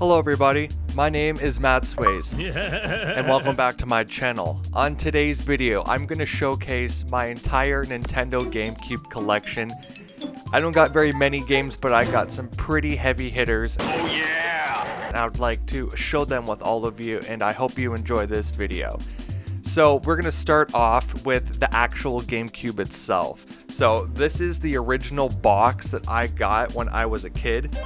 Hello everybody, my name is Matt Sways, and welcome back to my channel. On today's video, I'm going to showcase my entire Nintendo GameCube collection. I don't got very many games, but I got some pretty heavy hitters. Oh yeah! And I would like to show them with all of you, and I hope you enjoy this video. So we're going to start off with the actual GameCube itself. So this is the original box that I got when I was a kid.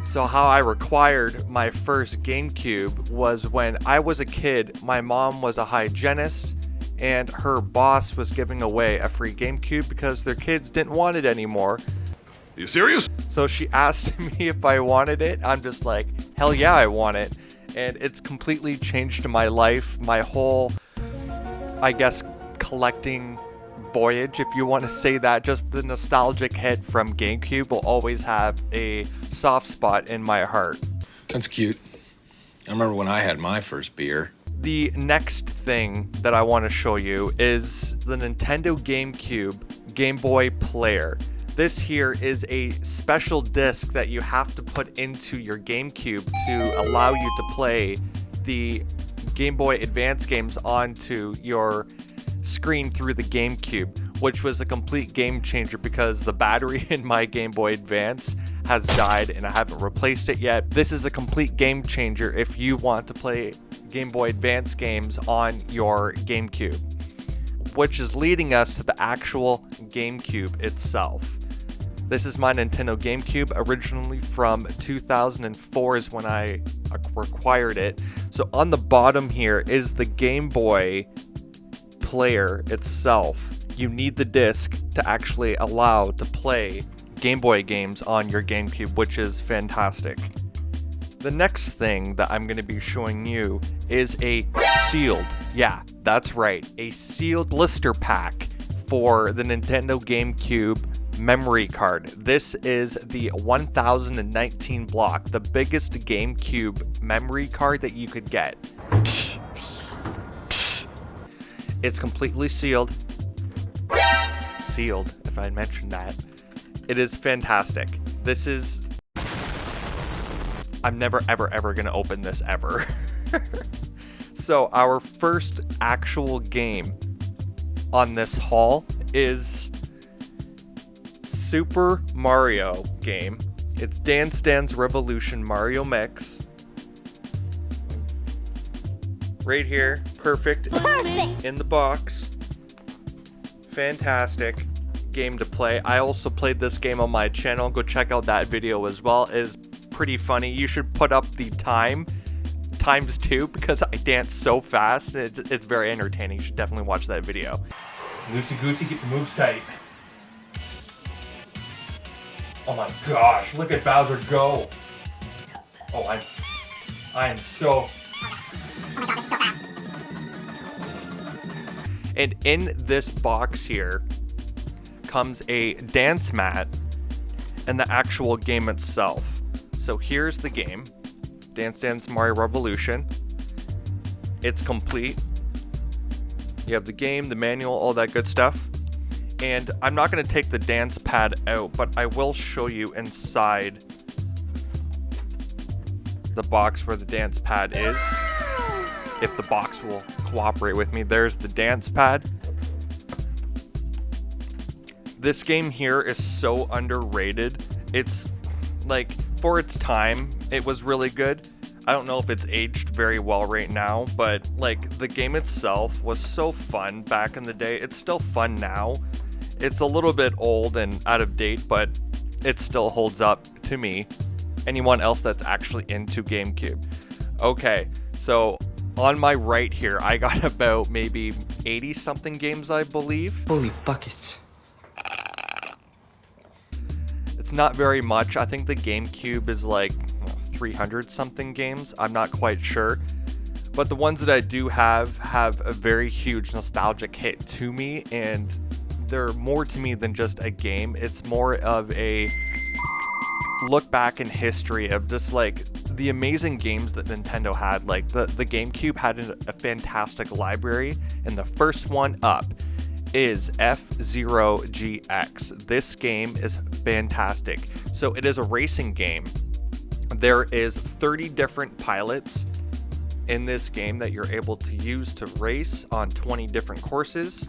So how I acquired my first GameCube was when I was a kid, my mom was a hygienist and her boss was giving away a free GameCube because their kids didn't want it anymore. Are you serious? So she asked me if I wanted it. I'm just like, hell yeah, I want it. And it's completely changed my life, my whole, I guess, collecting voyage, if you want to say that. Just the nostalgic hit from GameCube will always have a soft spot in my heart. That's cute. I remember when I had my first beer. The next thing that I want to show you is the Nintendo GameCube Game Boy Player. This here is a special disc that you have to put into your GameCube to allow you to play the Game Boy Advance games onto your screen through the GameCube, which was a complete game changer because the battery in my Game Boy Advance has died and I haven't replaced it yet. This is a complete game changer if you want to play Game Boy Advance games on your GameCube, which is leading us to the actual GameCube itself. This is my Nintendo GameCube, originally from 2004 is when I acquired it. So on the bottom here is the Game Boy player itself. You need the disc to actually allow to play Game Boy games on your GameCube, which is fantastic. The next thing that I'm going to be showing you is a sealed, yeah, that's right, a sealed blister pack for the Nintendo GameCube memory card. This is the 1019 block, the biggest GameCube memory card that you could get. It's completely sealed. Sealed, if I mentioned that. It is fantastic. This is... I'm never, ever gonna open this ever. So our first actual game on this haul is Super Mario game. It's Dance Dance Revolution Mario Mix. Right here, perfect. In the box. Fantastic game to play. I also played this game on my channel. Go check out that video as well. It is pretty funny. You should put up the times 2 because I dance so fast. It's very entertaining. You should definitely watch that video. Loosey goosey, keep the moves tight. Oh my gosh, look at Bowser go. Oh, I am so... And in this box here comes a dance mat and the actual game itself. So here's the game, Dance Dance Mario Revolution. It's complete. You have the game, the manual, all that good stuff. And I'm not going to take the dance pad out, but I will show you inside the box where the dance pad is. If the box will cooperate with me. There's the dance pad. This game here is so underrated. It's like, for its time, it was really good. I don't know if it's aged very well right now, but like the game itself was so fun back in the day. It's still fun now. It's a little bit old and out of date, but it still holds up to me. Anyone else that's actually into GameCube. Okay, so on my right here, I got about maybe 80 something games, I believe. Holy buckets. It's not very much. I think the GameCube is like 300 something games. I'm not quite sure. But the ones that I do have a very huge nostalgic hit to me, and they're more to me than just a game. It's more of a look back in history of just like the amazing games that Nintendo had. Like the GameCube had a fantastic library, and the first one up is F-Zero GX. This game is fantastic. So it is a racing game There is 30 different pilots in this game that you're able to use to race on 20 different courses.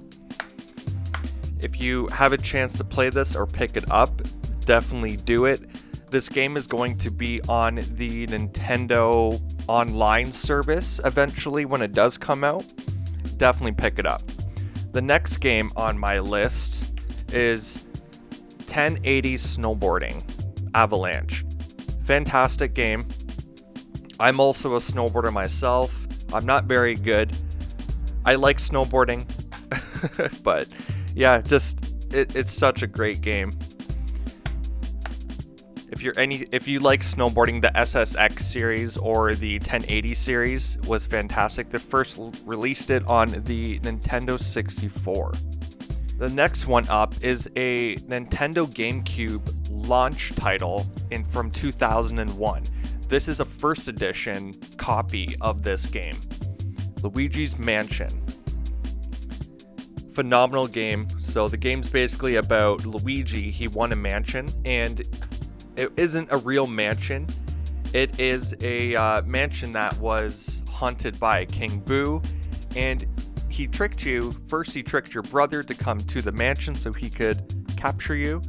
If you have a chance to play this or pick it up, definitely do it. This game is going to be on the Nintendo online service eventually when it does come out. Definitely pick it up. The next game on my list is 1080 Snowboarding Avalanche. Fantastic game. I'm also a snowboarder myself. I'm not very good. I like snowboarding, but yeah, just it's such a great game. If you like snowboarding, the SSX series or the 1080 series was fantastic. They first released it on the Nintendo 64. The next one up is a Nintendo GameCube launch title from 2001. This is a first edition copy of this game, Luigi's Mansion. Phenomenal game. So the game's basically about Luigi. He won a mansion, and it isn't a real mansion. It is a mansion that was haunted by King Boo, and he tricked you. First, he tricked your brother to come to the mansion so he could capture you.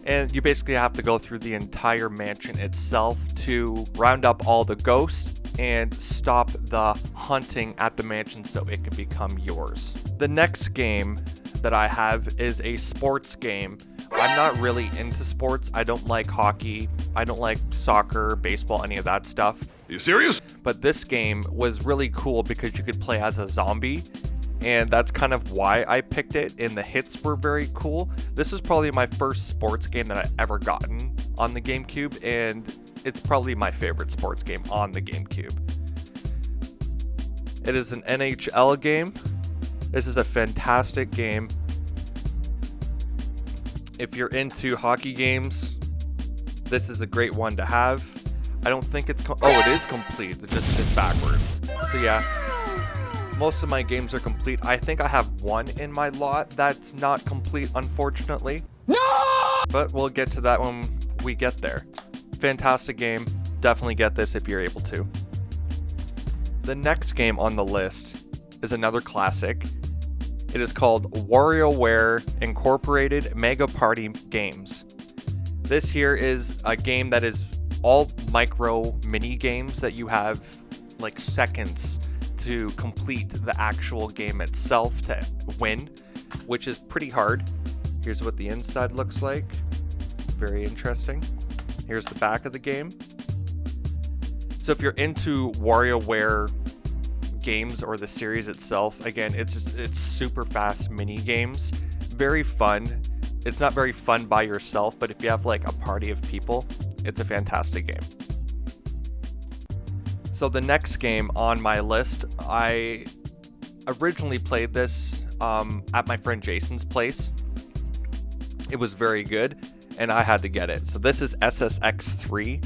And you basically have to go through the entire mansion itself to round up all the ghosts and stop the hunting at the mansion so it can become yours. The next game that I have is a sports game. I'm not really into sports. I don't like hockey. I don't like soccer, baseball, any of that stuff. You serious? But this game was really cool because you could play as a zombie, and that's kind of why I picked it, and the hits were very cool. This was probably my first sports game that I ever gotten on the GameCube, and it's probably my favorite sports game on the GameCube. It is an NHL game. This is a fantastic game. If you're into hockey games, this is a great one to have. I don't think it's it is complete. It's backwards. So yeah, most of my games are complete. I think I have one in my lot that's not complete, unfortunately. No! But we'll get to that when we get there. Fantastic game. Definitely get this if you're able to. The next game on the list is another classic. It is called WarioWare Incorporated Mega Party Games. This here is a game that is all micro mini games that you have like seconds to complete the actual game itself to win, which is pretty hard. Here's what the inside looks like. Very interesting. Here's the back of the game. So if you're into WarioWare games or the series itself, again, it's super fast mini games, very fun. It's not very fun by yourself, but if you have like a party of people, it's a fantastic game. So the next game on my list, I originally played this at my friend Jason's place. It was very good, and I had to get it. So this is SSX3.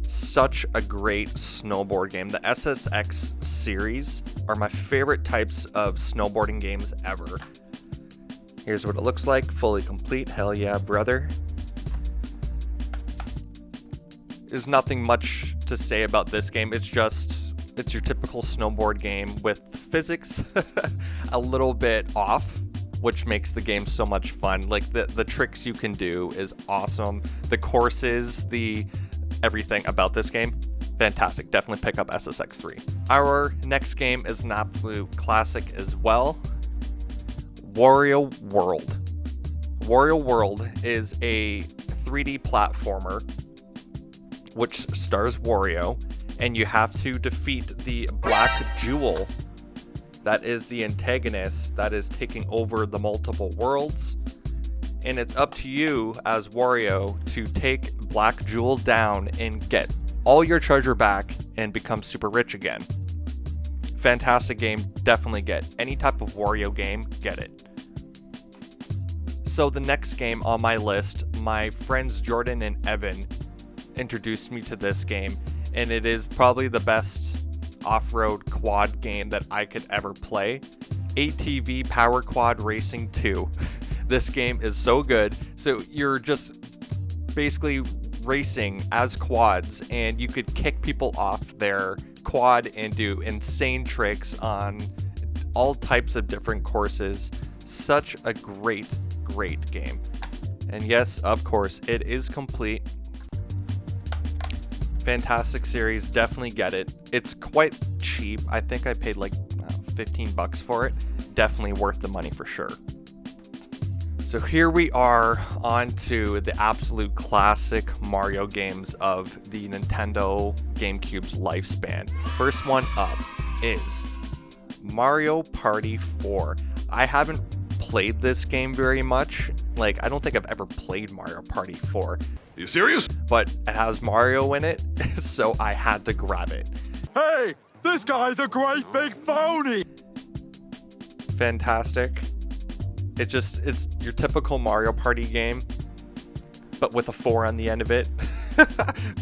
Such a great snowboard game. The SSX series are my favorite types of snowboarding games ever. Here's what it looks like, fully complete. Hell yeah, brother. There's nothing much to say about this game. It's your typical snowboard game with physics a little bit off, which makes the game so much fun. Like the tricks you can do is awesome. The courses, everything about this game, fantastic. Definitely pick up SSX3. Our next game is an absolute classic as well. Wario World. Wario World is a 3D platformer which stars Wario, and you have to defeat the Black Jewel that is the antagonist that is taking over the multiple worlds. And it's up to you as Wario to take Black Jewel down and get all your treasure back and become super rich again. Fantastic game. Definitely get any type of Wario game, get it. So the next game on my list, my friends Jordan and Evan introduced me to this game, and it is probably the best off-road quad game that I could ever play. ATV Power Quad Racing 2. This game is so good. So you're just basically racing as quads, and you could kick people off their quad and do insane tricks on all types of different courses. Such a great game. And yes, of course, it is complete. Fantastic series, definitely get it. It's quite cheap. I think I paid like 15 bucks for it. Definitely worth the money for sure. So here we are on to the absolute classic Mario games of the Nintendo GameCube's lifespan. First one up is Mario Party 4. I haven't played this game very much. Like, I don't think I've ever played Mario Party 4. You serious? But it has Mario in it, so I had to grab it. Hey, this guy's a great big phony! Fantastic. It's your typical Mario Party game, but with a 4 on the end of it.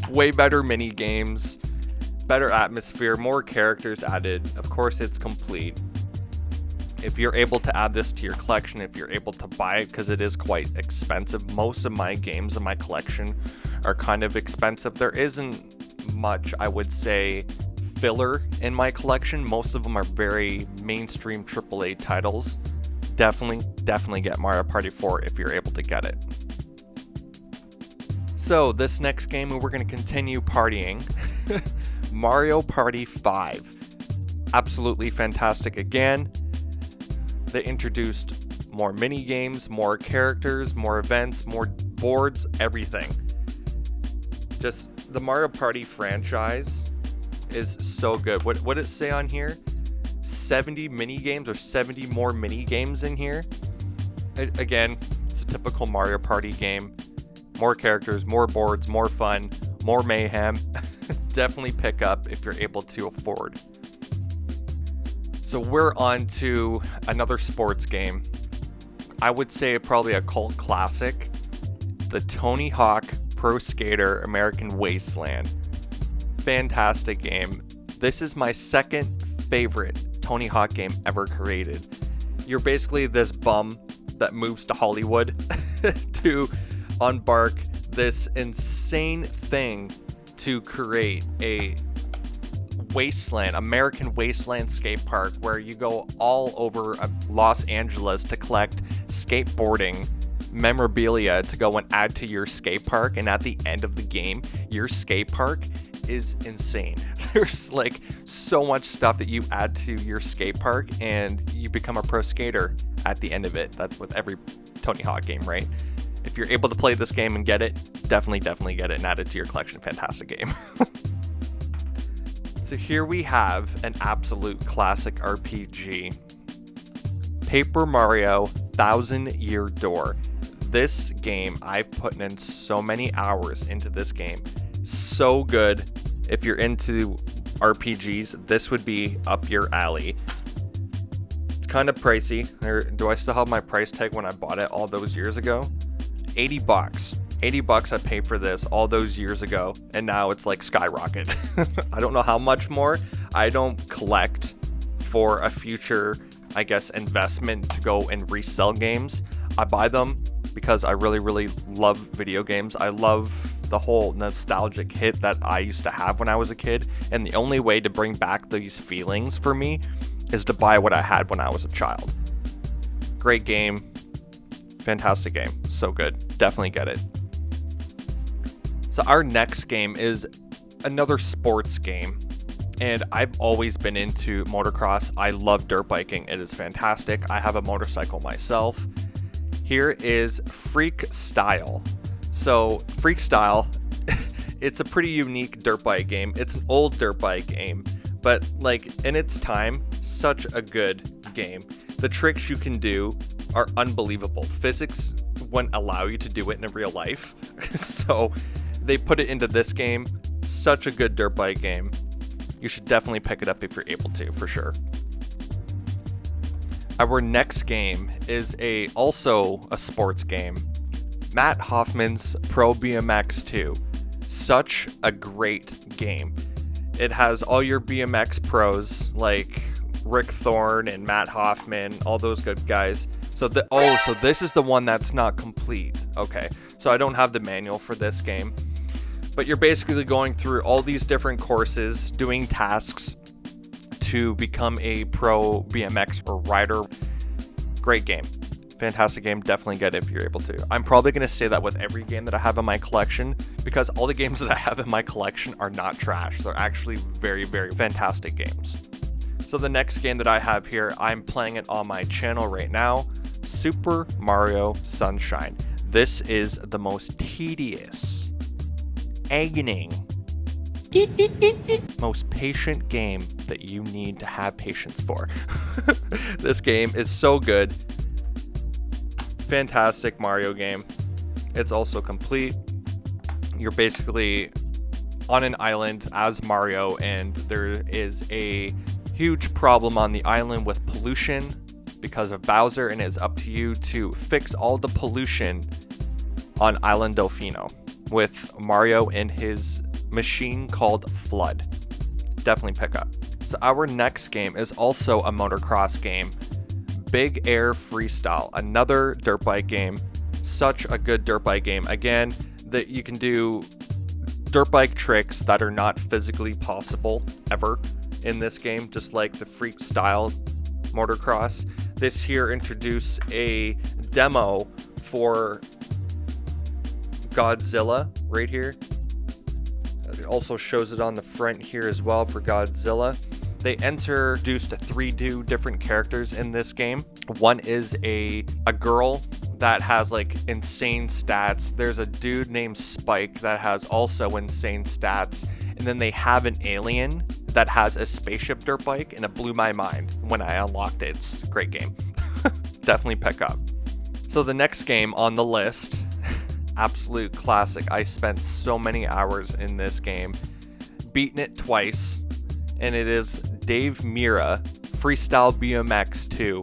Way better mini games, better atmosphere, more characters added. Of course, it's complete. If you're able to add this to your collection, if you're able to buy it, because it is quite expensive. Most of my games in my collection are kind of expensive. There isn't much, I would say, filler in my collection. Most of them are very mainstream AAA titles. Definitely get Mario Party 4 if you're able to get it. So this next game, we're going to continue partying. Mario Party 5. Absolutely fantastic again. They introduced more mini games, more characters, more events, more boards, everything. Just the Mario Party franchise is so good. What did it say on here? 70 mini games or 70 more mini games in here. Again, it's a typical Mario Party game. More characters, more boards, more fun, more mayhem. Definitely pick up if you're able to afford. So we're on to another sports game. I would say probably a cult classic. The Tony Hawk Pro Skater American Wasteland. Fantastic game. This is my second favorite Tony Hawk game ever created. You're basically this bum that moves to Hollywood to embark this insane thing to create a wasteland, American wasteland skate park where you go all over Los Angeles to collect skateboarding memorabilia to go and add to your skate park. And at the end of the game, your skate park is insane. There's like so much stuff that you add to your skate park and you become a pro skater at the end of it. That's with every Tony Hawk game, right? If you're able to play this game and get it, definitely get it and add it to your collection. Fantastic game. So here we have an absolute classic RPG. Paper Mario Thousand Year Door. This game, I've put in so many hours into this game. So good. If you're into RPGs, this would be up your alley. It's kind of pricey. Do I still have my price tag when I bought it all those years ago? 80 bucks. 80 bucks I paid for this all those years ago, and now it's like skyrocket. I don't know how much more. I don't collect for a future, I guess, investment to go and resell games. I buy them because I really love video games. I love the whole nostalgic hit that I used to have when I was a kid, and the only way to bring back these feelings for me is to buy what I had when I was a child. Great game. Fantastic game. So good. Definitely get it. So our next game is another sports game, and I've always been into motocross. I love dirt biking. It is fantastic. I have a motorcycle myself. Here is Freak Style. So Freak Style, it's a pretty unique dirt bike game. It's an old dirt bike game, but like in its time, such a good game. The tricks you can do are unbelievable. Physics wouldn't allow you to do it in real life. So they put it into this game. Such a good dirt bike game. You should definitely pick it up if you're able to, for sure. Our next game is also a sports game. Matt Hoffman's Pro BMX 2. Such a great game. It has all your BMX pros like Rick Thorne and Matt Hoffman, all those good guys. So this is the one that's not complete. Okay, so I don't have the manual for this game. But you're basically going through all these different courses, doing tasks to become a pro BMX or rider. Great game. Fantastic game. Definitely get it if you're able to. I'm probably going to say that with every game that I have in my collection, because all the games that I have in my collection are not trash. They're actually very, very fantastic games. So the next game that I have here, I'm playing it on my channel right now, Super Mario Sunshine. This is the most tedious, agony, most patient game that you need to have patience for. This game is so good. Fantastic Mario game. It's also complete. You're basically on an island as Mario, and there is a huge problem on the island with pollution because of Bowser, and it's up to you to fix all the pollution on Island Delfino with Mario and his machine called Flood. Definitely pick up. So our next game is also a motocross game, Big Air Freestyle, another dirt bike game. Such a good dirt bike game. Again, that you can do dirt bike tricks that are not physically possible ever in this game, just like the freak style motocross. This here introduced a demo for Godzilla right here. It also shows it on the front here as well for Godzilla. They introduced 3 different characters in this game. One is a girl that has like insane stats. There's a dude named Spike that has also insane stats. And then they have an alien that has a spaceship dirt bike, and it blew my mind when I unlocked it. It's a great game. Definitely pick up. So the next game on the list, absolute classic. I spent so many hours in this game, beaten it twice, and it is Dave Mirra Freestyle BMX 2.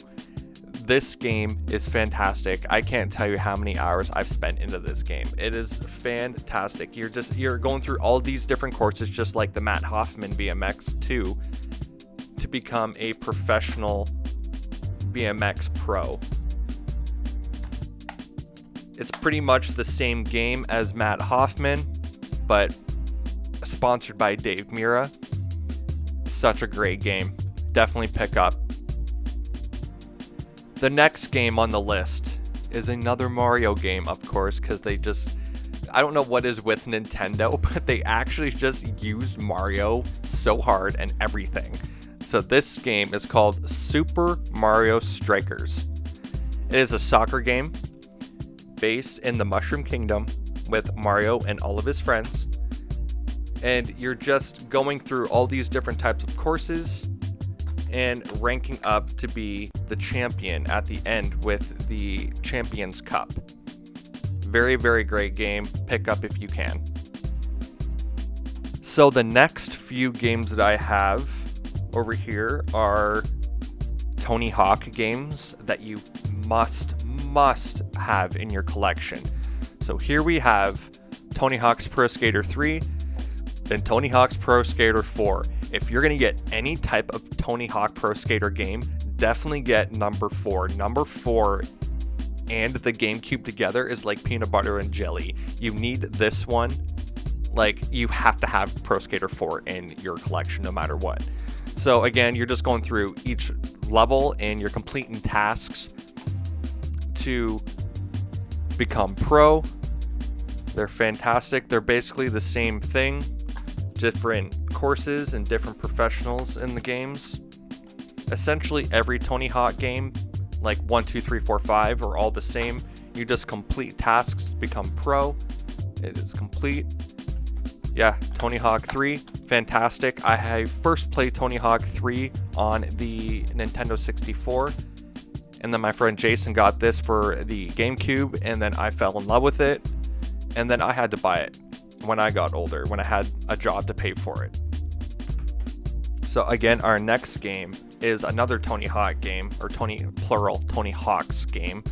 This game is fantastic. I can't tell you how many hours I've spent into this game. It is fantastic. You're going through all these different courses, just like the Matt Hoffman BMX 2, to become a professional BMX pro. It's pretty much the same game as Matt Hoffman, but sponsored by Dave Mirra. Such a great game. Definitely pick up. The next game on the list is another Mario game, of course, because I don't know what is with Nintendo, but they actually just used Mario so hard and everything. So this game is called Super Mario Strikers. It is a soccer game based in the Mushroom Kingdom with Mario and all of his friends. And you're just going through all these different types of courses and ranking up to be the champion at the end with the Champions Cup. Very, very great game. Pick up if you can. So the next few games that I have over here are Tony Hawk games that you must have in your collection. So here we have Tony Hawk's Pro Skater 3 and Tony Hawk's Pro Skater 4. If you're going to get any type of Tony Hawk Pro Skater game, definitely get number 4. Number 4 and the GameCube together is like peanut butter and jelly. You need this one. Like, you have to have Pro Skater 4 in your collection no matter what. So again, you're just going through each level and you're completing tasks to become pro. They're fantastic. They're basically the same thing. Different courses and different professionals in the games. Essentially every Tony Hawk game, like 1, 2, 3, 4, 5, are all the same. You just complete tasks to become pro. It is complete. Yeah, Tony Hawk 3, fantastic. I first played Tony Hawk 3 on the Nintendo 64. And then my friend Jason got this for the GameCube, and then I fell in love with it. And then I had to buy it when I got older, when I had a job to pay for it. So again, our next game is another Tony Hawk game, or Tony Hawk's game.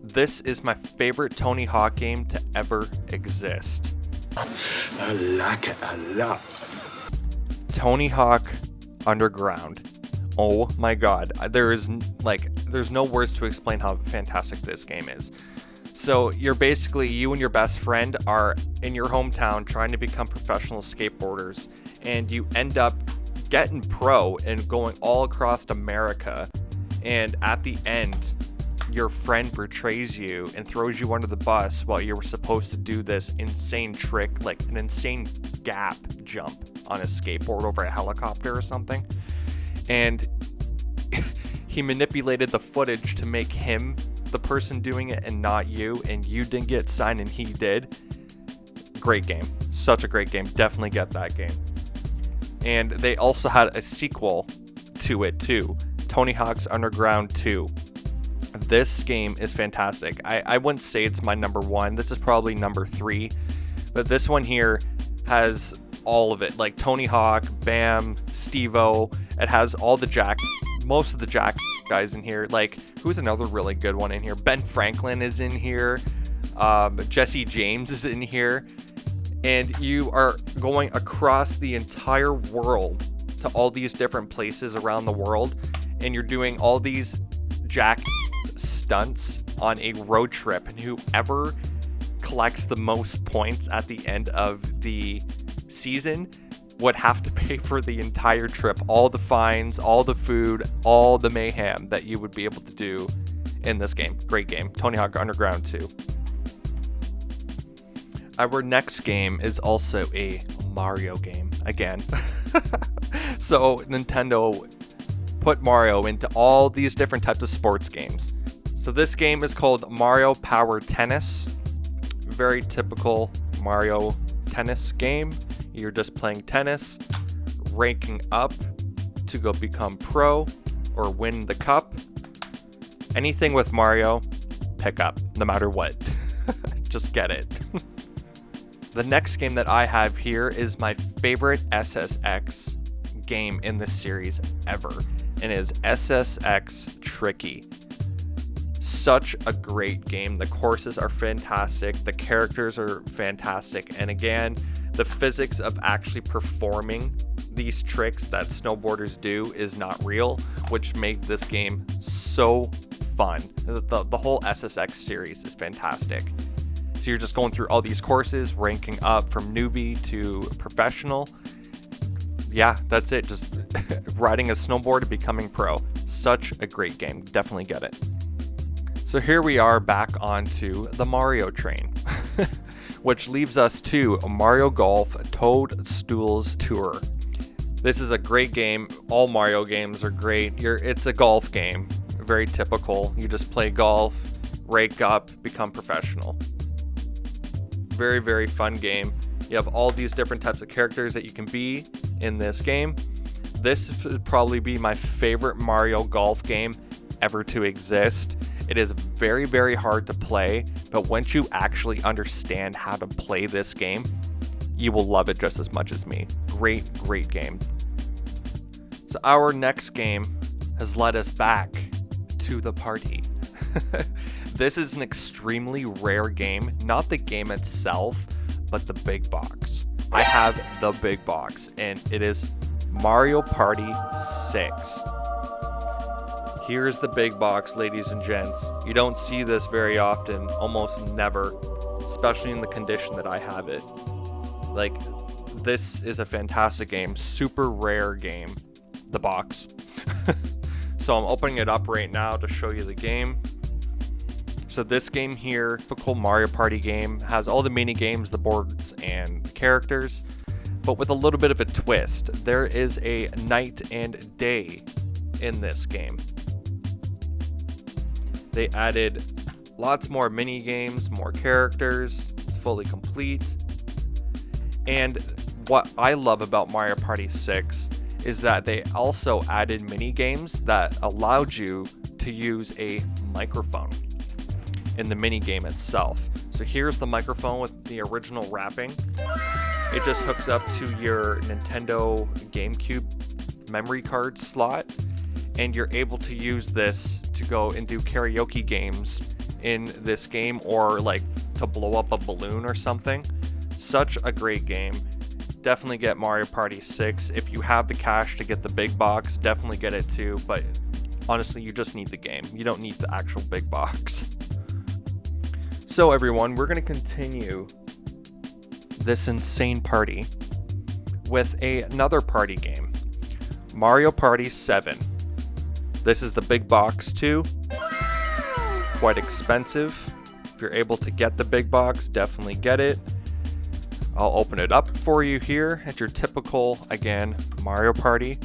This is my favorite Tony Hawk game to ever exist. I like it a lot. Tony Hawk Underground. Oh my god. There's no words to explain how fantastic this game is. So you're basically, you and your best friend are in your hometown trying to become professional skateboarders, and you end up getting pro and going all across America. And at the end, your friend betrays you and throws you under the bus while you were supposed to do this insane trick, like an insane gap jump on a skateboard over a helicopter or something. And he manipulated the footage to make him the person doing it and not you, and you didn't get signed and he did. Great game. Such a great game. Definitely get that game. And they also had a sequel to it too, Tony Hawk's Underground 2. This game is fantastic. I wouldn't say it's my number one. This is probably number 3. But this one here has all of it. Like Tony Hawk, Bam, Steve-O. It has all the most of the Jack guys in here. Like, who's another really good one in here? Ben Franklin is in here. Jesse James is in here. And you are going across the entire world to all these different places around the world. And you're doing all these Jack stunts on a road trip, and whoever collects the most points at the end of the season would have to pay for the entire trip, all the fines, all the food, all the mayhem that you would be able to do in this game. Great game. Tony Hawk Underground 2. Our next game is also a Mario game again. So Nintendo put Mario into all these different types of sports games. So this game is called Mario Power Tennis. Very typical Mario tennis game. You're just playing tennis, ranking up to go become pro or win the cup. Anything with Mario, pick up, no matter what. Just get it. The next game that I have here is my favorite SSX game in this series ever, and is SSX Tricky. Such a great game. The courses are fantastic, the characters are fantastic, and again, the physics of actually performing these tricks that snowboarders do is not real, which made this game so fun. The whole SSX series is fantastic. So you're just going through all these courses, ranking up from newbie to professional. Yeah, that's it. Just riding a snowboard and becoming pro. Such a great game. Definitely get it. So here we are back onto the Mario train, which leaves us to Mario Golf Toadstools Tour. This is a great game. All Mario games are great. It's a golf game. Very typical. You just play golf, rake up, become professional. Very, very fun game. You have all these different types of characters that you can be in this game. This would probably be my favorite Mario Golf game ever to exist. It is very, very hard to play, but once you actually understand how to play this game, you will love it just as much as me. Great, great game. So our next game has led us back to the party. This is an extremely rare game, not the game itself, but the big box. I have the big box, and it is Mario Party 6. Here's the big box, ladies and gents. You don't see this very often, almost never, especially in the condition that I have it. Like, this is a fantastic game, super rare game, the box. So I'm opening it up right now to show you the game. So this game here, typical Mario Party game, has all the mini games, the boards, and the characters, but with a little bit of a twist. There is a night and day in this game. They added lots more mini games, more characters. It's fully complete. And what I love about Mario Party 6 is that they also added mini games that allowed you to use a microphone in the mini game itself. So here's the microphone with the original wrapping. It just hooks up to your Nintendo GameCube memory card slot, and you're able to use this to go and do karaoke games in this game, or like to blow up a balloon or something. Such a great game. Definitely get Mario Party 6. If you have the cash to get the big box, definitely get it too, but honestly, you just need the game. You don't need the actual big box. So everyone, we're going to continue this insane party with another party game, Mario Party 7. This is the big box too. Quite expensive. If you're able to get the big box, definitely get it. I'll open it up for you here. It's your typical, again, Mario Party.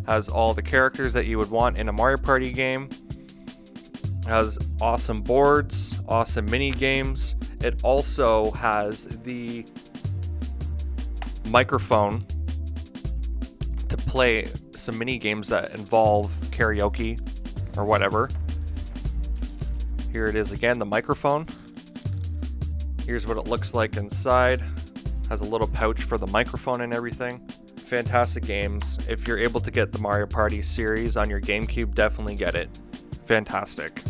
Has all the characters that you would want in a Mario Party game. Has awesome boards, awesome mini games. It also has the microphone to play some mini games that involve karaoke or whatever. Here it is again, the microphone. Here's what it looks like inside. Has a little pouch for the microphone and everything. Fantastic games. If you're able to get the Mario Party series on your GameCube, definitely get it. Fantastic.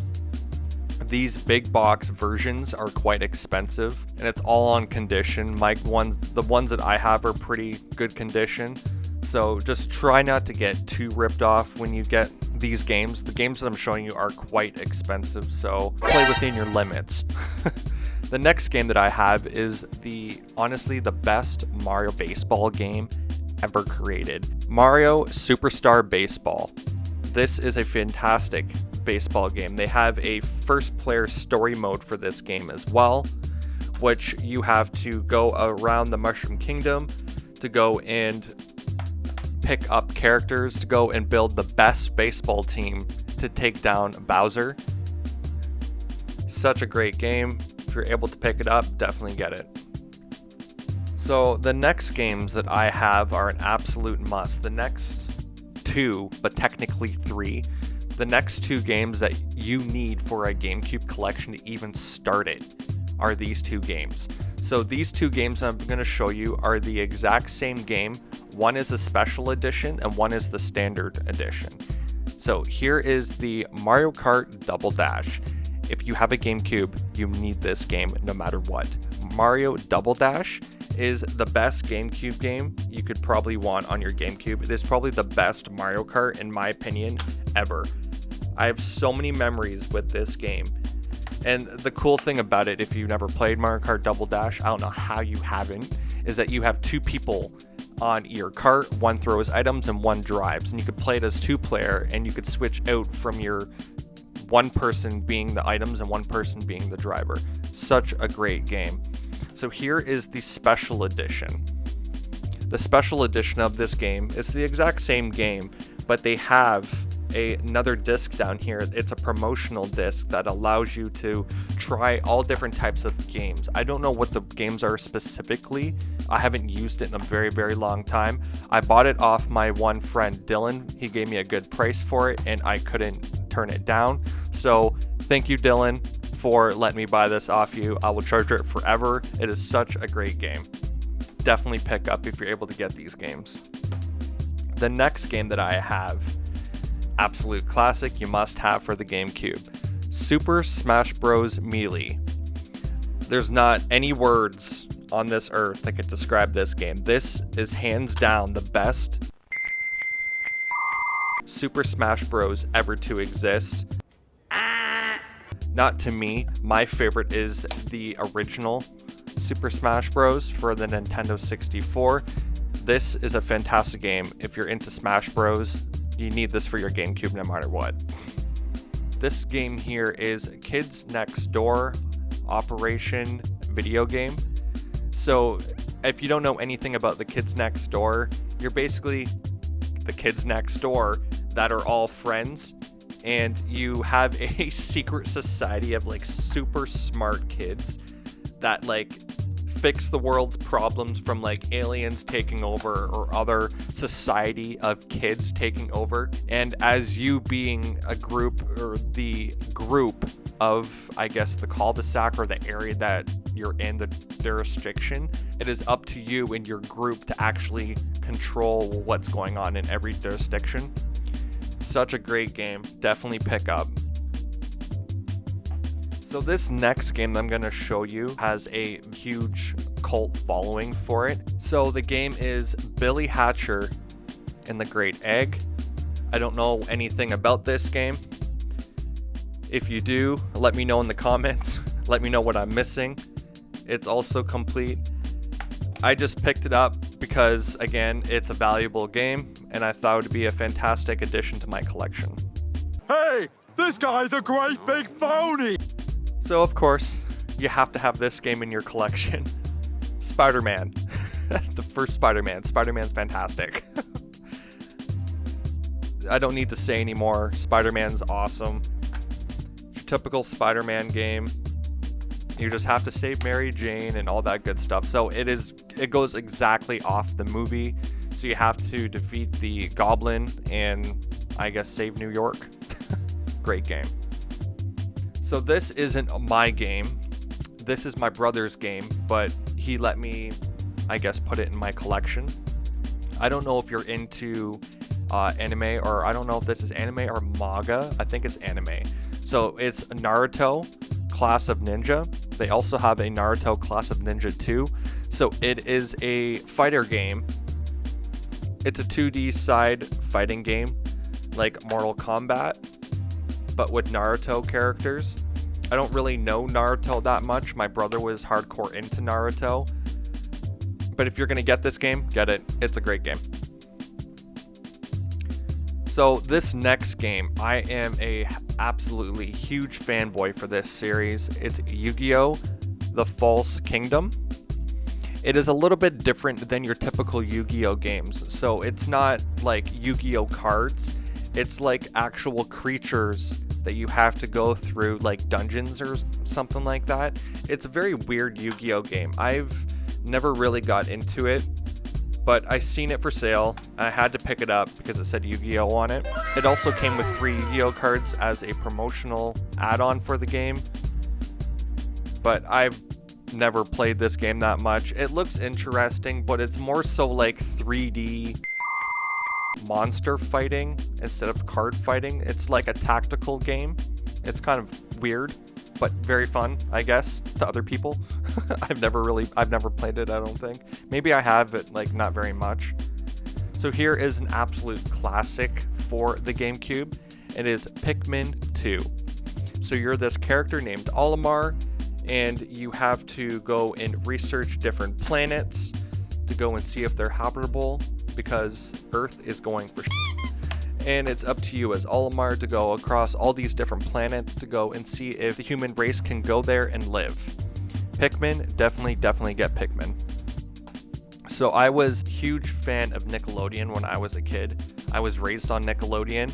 These big box versions are quite expensive, and it's all on condition. The ones that I have are pretty good condition, so just try not to get too ripped off when you get these games. The games that I'm showing you are quite expensive, so play within your limits. The next game that I have is honestly the best Mario baseball game ever created. Mario Superstar Baseball. This is a fantastic baseball game. They have a first player story mode for this game as well, which you have to go around the Mushroom Kingdom to go and pick up characters to go and build the best baseball team to take down Bowser. Such a great game. If you're able to pick it up, definitely get it. So the next games that I have are an absolute must. The next two, but technically three, the next two games that you need for a GameCube collection to even start it are these two games. So these two games I'm going to show you are the exact same game. One is the special edition and one is the standard edition. So here is the Mario Kart Double Dash. If you have a GameCube, you need this game no matter what. Mario Double Dash is the best GameCube game you could probably want on your GameCube. It is probably the best Mario Kart, in my opinion, ever. I have so many memories with this game. And the cool thing about it, if you've never played Mario Kart Double Dash, I don't know how you haven't, is that you have two people on your cart. One throws items and one drives. And you could play it as two-player, and you could switch out from your one person being the items and one person being the driver. Such a great game. So here is the special edition. The special edition of this game is the exact same game, but they have another disc down here. It's a promotional disc that allows you to try all different types of games. I don't know what the games are specifically. I haven't used it in a very, very long time. I bought it off my one friend Dylan. He gave me a good price for it and I couldn't turn it down. So thank you, Dylan, for letting me buy this off you. I will treasure it forever. It is such a great game. Definitely pick up if you're able to get these games. The next game that I have, absolute classic, you must have for the GameCube, Super Smash Bros. Melee. There's not any words on this earth that could describe this game. This is hands down the best Super Smash Bros. Ever to exist. Not to me. My favorite is the original Super Smash Bros. For the Nintendo 64. This is a fantastic game. If you're into Smash Bros., you need this for your GameCube no matter what. This game here is Kids Next Door Operation video game. So if you don't know anything about the Kids Next Door, you're basically the kids next door that are all friends, and you have a secret society of like super smart kids that like fix the world's problems, from like aliens taking over or other society of kids taking over. And as you being a group, or the group of, I guess, the cul-de-sac or the area that you're in, the jurisdiction, it is up to you and your group to actually control what's going on in every jurisdiction. Such a great game. Definitely pick up. So this next game that I'm going to show you has a huge cult following for it. So the game is Billy Hatcher and the Great Egg. I don't know anything about this game. If you do, let me know in the comments. Let me know what I'm missing. It's also complete. I just picked it up because, again, it's a valuable game, and I thought it would be a fantastic addition to my collection. Hey, this guy's a great big phony! So, of course, you have to have this game in your collection. Spider-Man. The first Spider-Man. Spider-Man's fantastic. I don't need to say anymore. Spider-Man's awesome. Your typical Spider-Man game. You just have to save Mary Jane and all that good stuff. So it goes exactly off the movie. So you have to defeat the Goblin and, I guess, save New York. Great game. So this isn't my game. This is my brother's game, but he let me, I guess, put it in my collection. I don't know if you're into anime, or I don't know if this is anime or manga. I think it's anime. So it's Naruto Class of Ninja. They also have a Naruto Class of Ninja 2. So it is a fighter game. It's a 2D side fighting game like Mortal Kombat, but with Naruto characters. I don't really know Naruto that much. My brother was hardcore into Naruto. But if you're going to get this game, get it. It's a great game. So this next game, I am a absolutely huge fanboy for this series. It's Yu-Gi-Oh! The False Kingdom. It is a little bit different than your typical Yu-Gi-Oh! Games. So it's not like Yu-Gi-Oh! Cards. It's like actual creatures that you have to go through, like dungeons or something like that. It's a very weird Yu-Gi-Oh! Game. I've never really got into it, but I seen it for sale. I had to pick it up because it said Yu-Gi-Oh! On it. It also came with 3 Yu-Gi-Oh! Cards as a promotional add-on for the game, but I've never played this game that much. It looks interesting, but it's more so like 3D monster fighting instead of card fighting. It's like a tactical game. It's kind of weird, but very fun, I guess, to other people. I've never played it, I don't think. Maybe I have, but like not very much. So here is an absolute classic for the GameCube. It is Pikmin 2. So you're this character named Olimar, and you have to go and research different planets to go and see if they're habitable, because Earth is going for and it's up to you as Olimar to go across all these different planets to go and see if the human race can go there and live. Pikmin, definitely get Pikmin. So I was a huge fan of Nickelodeon when I was a kid. I was raised on Nickelodeon,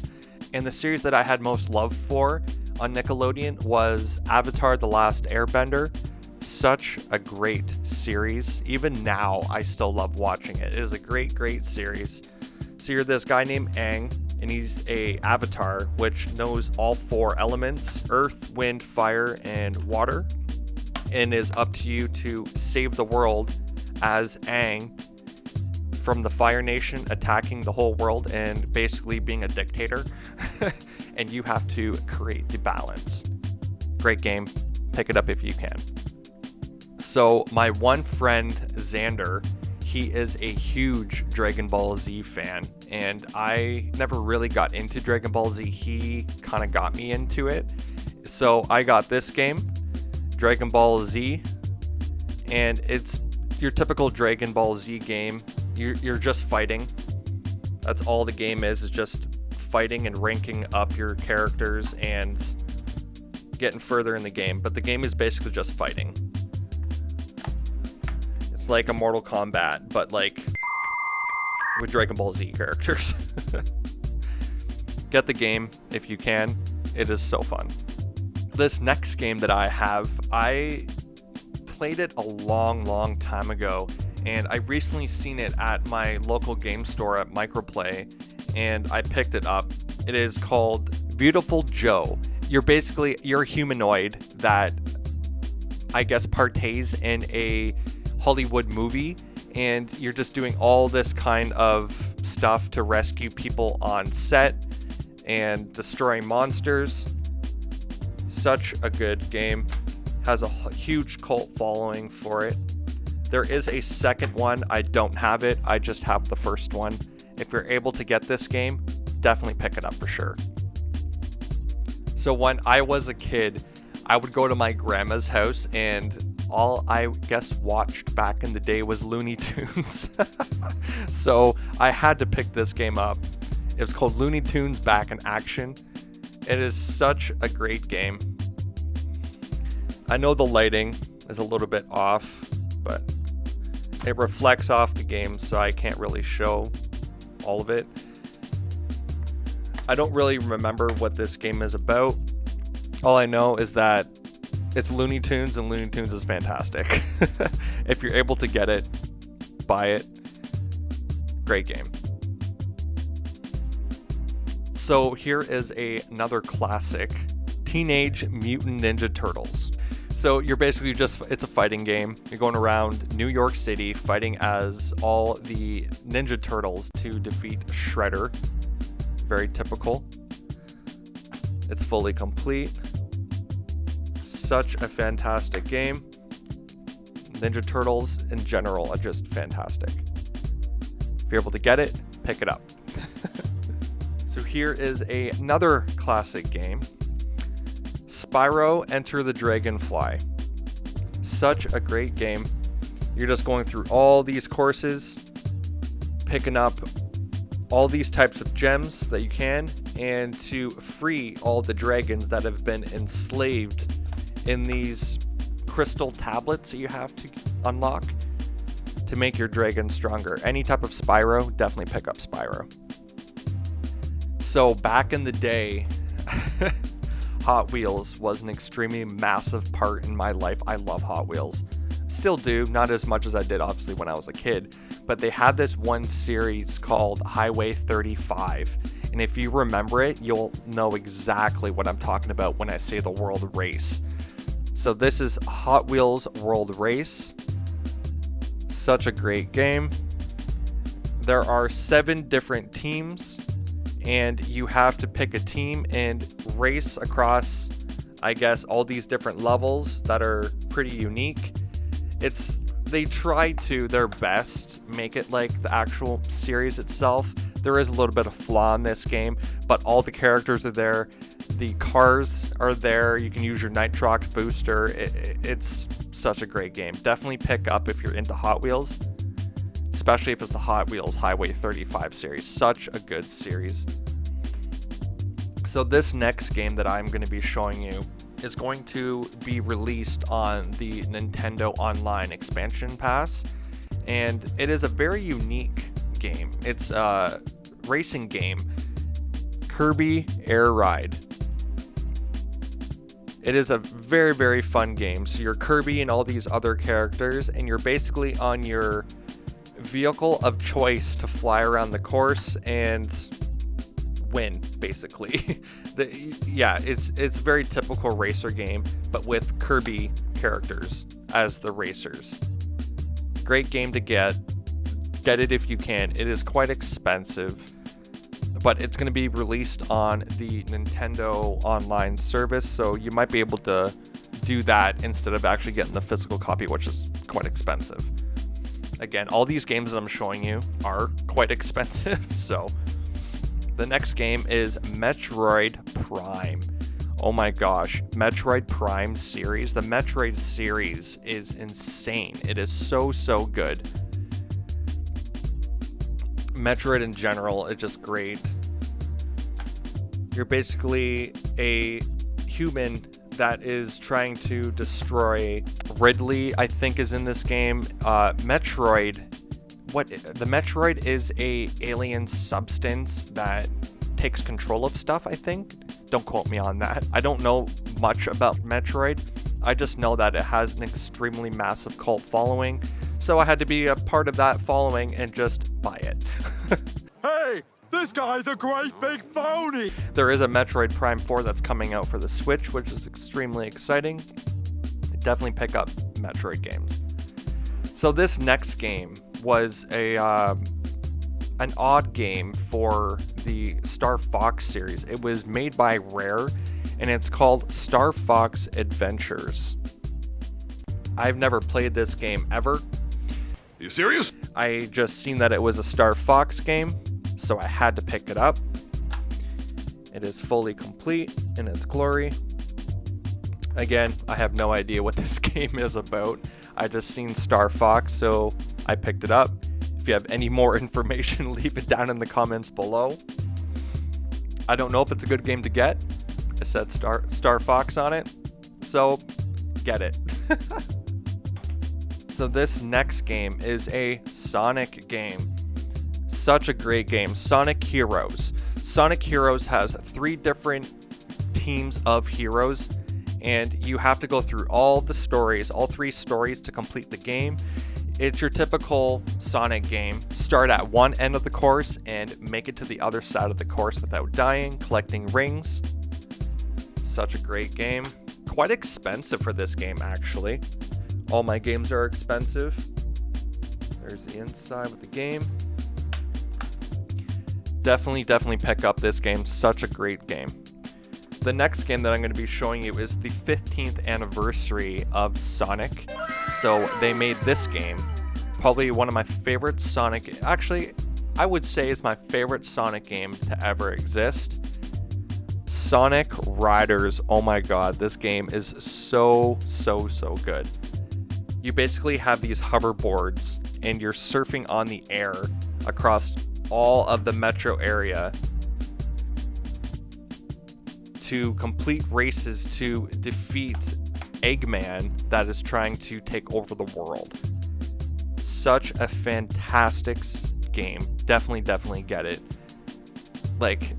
and the series that I had most love for on Nickelodeon was Avatar: The Last Airbender. Such a great series. Even now, I still love watching it. It is a great series. So you're this guy named Aang, and he's a avatar which knows all 4 elements: earth, wind, fire, and water, and is up to you to save the world as Aang from the Fire Nation attacking the whole world and basically being a dictator. And you have to create the balance. Great game. Pick it up if you can. So my one friend, Xander, he is a huge Dragon Ball Z fan, and I never really got into Dragon Ball Z. He kind of got me into it. So I got this game, Dragon Ball Z, and it's your typical Dragon Ball Z game. You're just fighting. That's all the game is just fighting and ranking up your characters and getting further in the game. But the game is basically just fighting. It's like a Mortal Kombat, but like with Dragon Ball Z characters. Get the game if you can. It is so fun. This next game that I have, I played it a long time ago, and I recently seen it at my local game store at Microplay, and I picked it up. It is called Beautiful Joe. You're a humanoid that I guess partays in a Hollywood movie, and you're just doing all this kind of stuff to rescue people on set and destroying monsters. Such a good game. Has a huge cult following for it. There is a second one. I don't have it. I just have the first one. If you're able to get this game, definitely pick it up for sure. So when I was a kid, I would go to my grandma's house and all I guess watched back in the day was Looney Tunes. So I had to pick this game up. It was called Looney Tunes Back in Action. It is such a great game. I know the lighting is a little bit off, but it reflects off the game, so I can't really show all of it. I don't really remember what this game is about. All I know is that it's Looney Tunes, and Looney Tunes is fantastic. If you're able to get it, buy it. Great game. So here is another classic, Teenage Mutant Ninja Turtles. So you're basically it's a fighting game. You're going around New York City fighting as all the Ninja Turtles to defeat Shredder. Very typical. It's fully complete. Such a fantastic game. Ninja Turtles in general are just fantastic. If you're able to get it, pick it up. So here is another classic game. Spyro Enter the Dragonfly. Such a great game. You're just going through all these courses, picking up all these types of gems that you can, and to free all the dragons that have been enslaved in these crystal tablets that you have to unlock to make your dragon stronger. Any type of Spyro, definitely pick up Spyro. So back in the day, Hot Wheels was an extremely massive part in my life. I love Hot Wheels. Still do, not as much as I did obviously when I was a kid, but they had this one series called Highway 35. And if you remember it, you'll know exactly what I'm talking about when I say the World Race. So this is Hot Wheels World Race. Such a great game. There are 7 different teams, and you have to pick a team and race across, I guess, all these different levels that are pretty unique. They try to their best make it like the actual series itself. There is a little bit of flaw in this game, but all the characters are there. The cars are there. You can use your Nitrox booster. It's such a great game. Definitely pick up if you're into Hot Wheels, especially if it's the Hot Wheels Highway 35 series. Such a good series. So this next game that I'm going to be showing you is going to be released on the Nintendo Online Expansion Pass, and it is a very unique game. It's a racing game, Kirby Air Ride. It is a very, very fun game. So you're Kirby and all these other characters, and you're basically on your vehicle of choice to fly around the course and win, basically. It's very typical racer game, but with Kirby characters as the racers. Great game to get. Get it if you can. It is quite expensive, but it's going to be released on the Nintendo Online service, so you might be able to do that instead of actually getting the physical copy, which is quite expensive. Again, all these games that I'm showing you are quite expensive, so the next game is Metroid Prime. Oh my gosh, Metroid Prime series. The Metroid series is insane. It is so good. Metroid in general is just great. You're basically a human that is trying to destroy Ridley, I think, is in this game. Metroid, the Metroid is a alien substance that takes control of stuff, I think. Don't quote me on that. I don't know much about Metroid. I just know that it has an extremely massive cult following. So I had to be a part of that following and just buy it. Hey, this guy's a great big phony! There is a Metroid Prime 4 that's coming out for the Switch, which is extremely exciting. Definitely pick up Metroid games. So this next game was an odd game for the Star Fox series. It was made by Rare, and it's called Star Fox Adventures. I've never played this game ever. You serious? I just seen that it was a Star Fox game, so I had to pick it up. It is fully complete in its glory. Again, I have no idea what this game is about. I just seen Star Fox, so I picked it up. If you have any more information, leave it down in the comments below. I don't know if it's a good game to get. It said Star Fox on it, so get it. So this next game is a Sonic game. Such a great game, Sonic Heroes. Sonic Heroes has 3 different teams of heroes, and you have to go through all the stories, all 3 stories to complete the game. It's your typical Sonic game. Start at one end of the course and make it to the other side of the course without dying, collecting rings. Such a great game. Quite expensive for this game, actually. All my games are expensive. There's the inside with the game. Definitely pick up this game. Such a great game. The next game that I'm going to be showing you is the 15th anniversary of Sonic. So they made this game, probably one of my favorite Sonic, actually I would say it's my favorite Sonic game to ever exist. Sonic Riders. Oh my god, this game is so good. You basically have these hoverboards and you're surfing on the air across all of the metro area to complete races to defeat Eggman that is trying to take over the world. Such a fantastic game. Definitely get it. Like,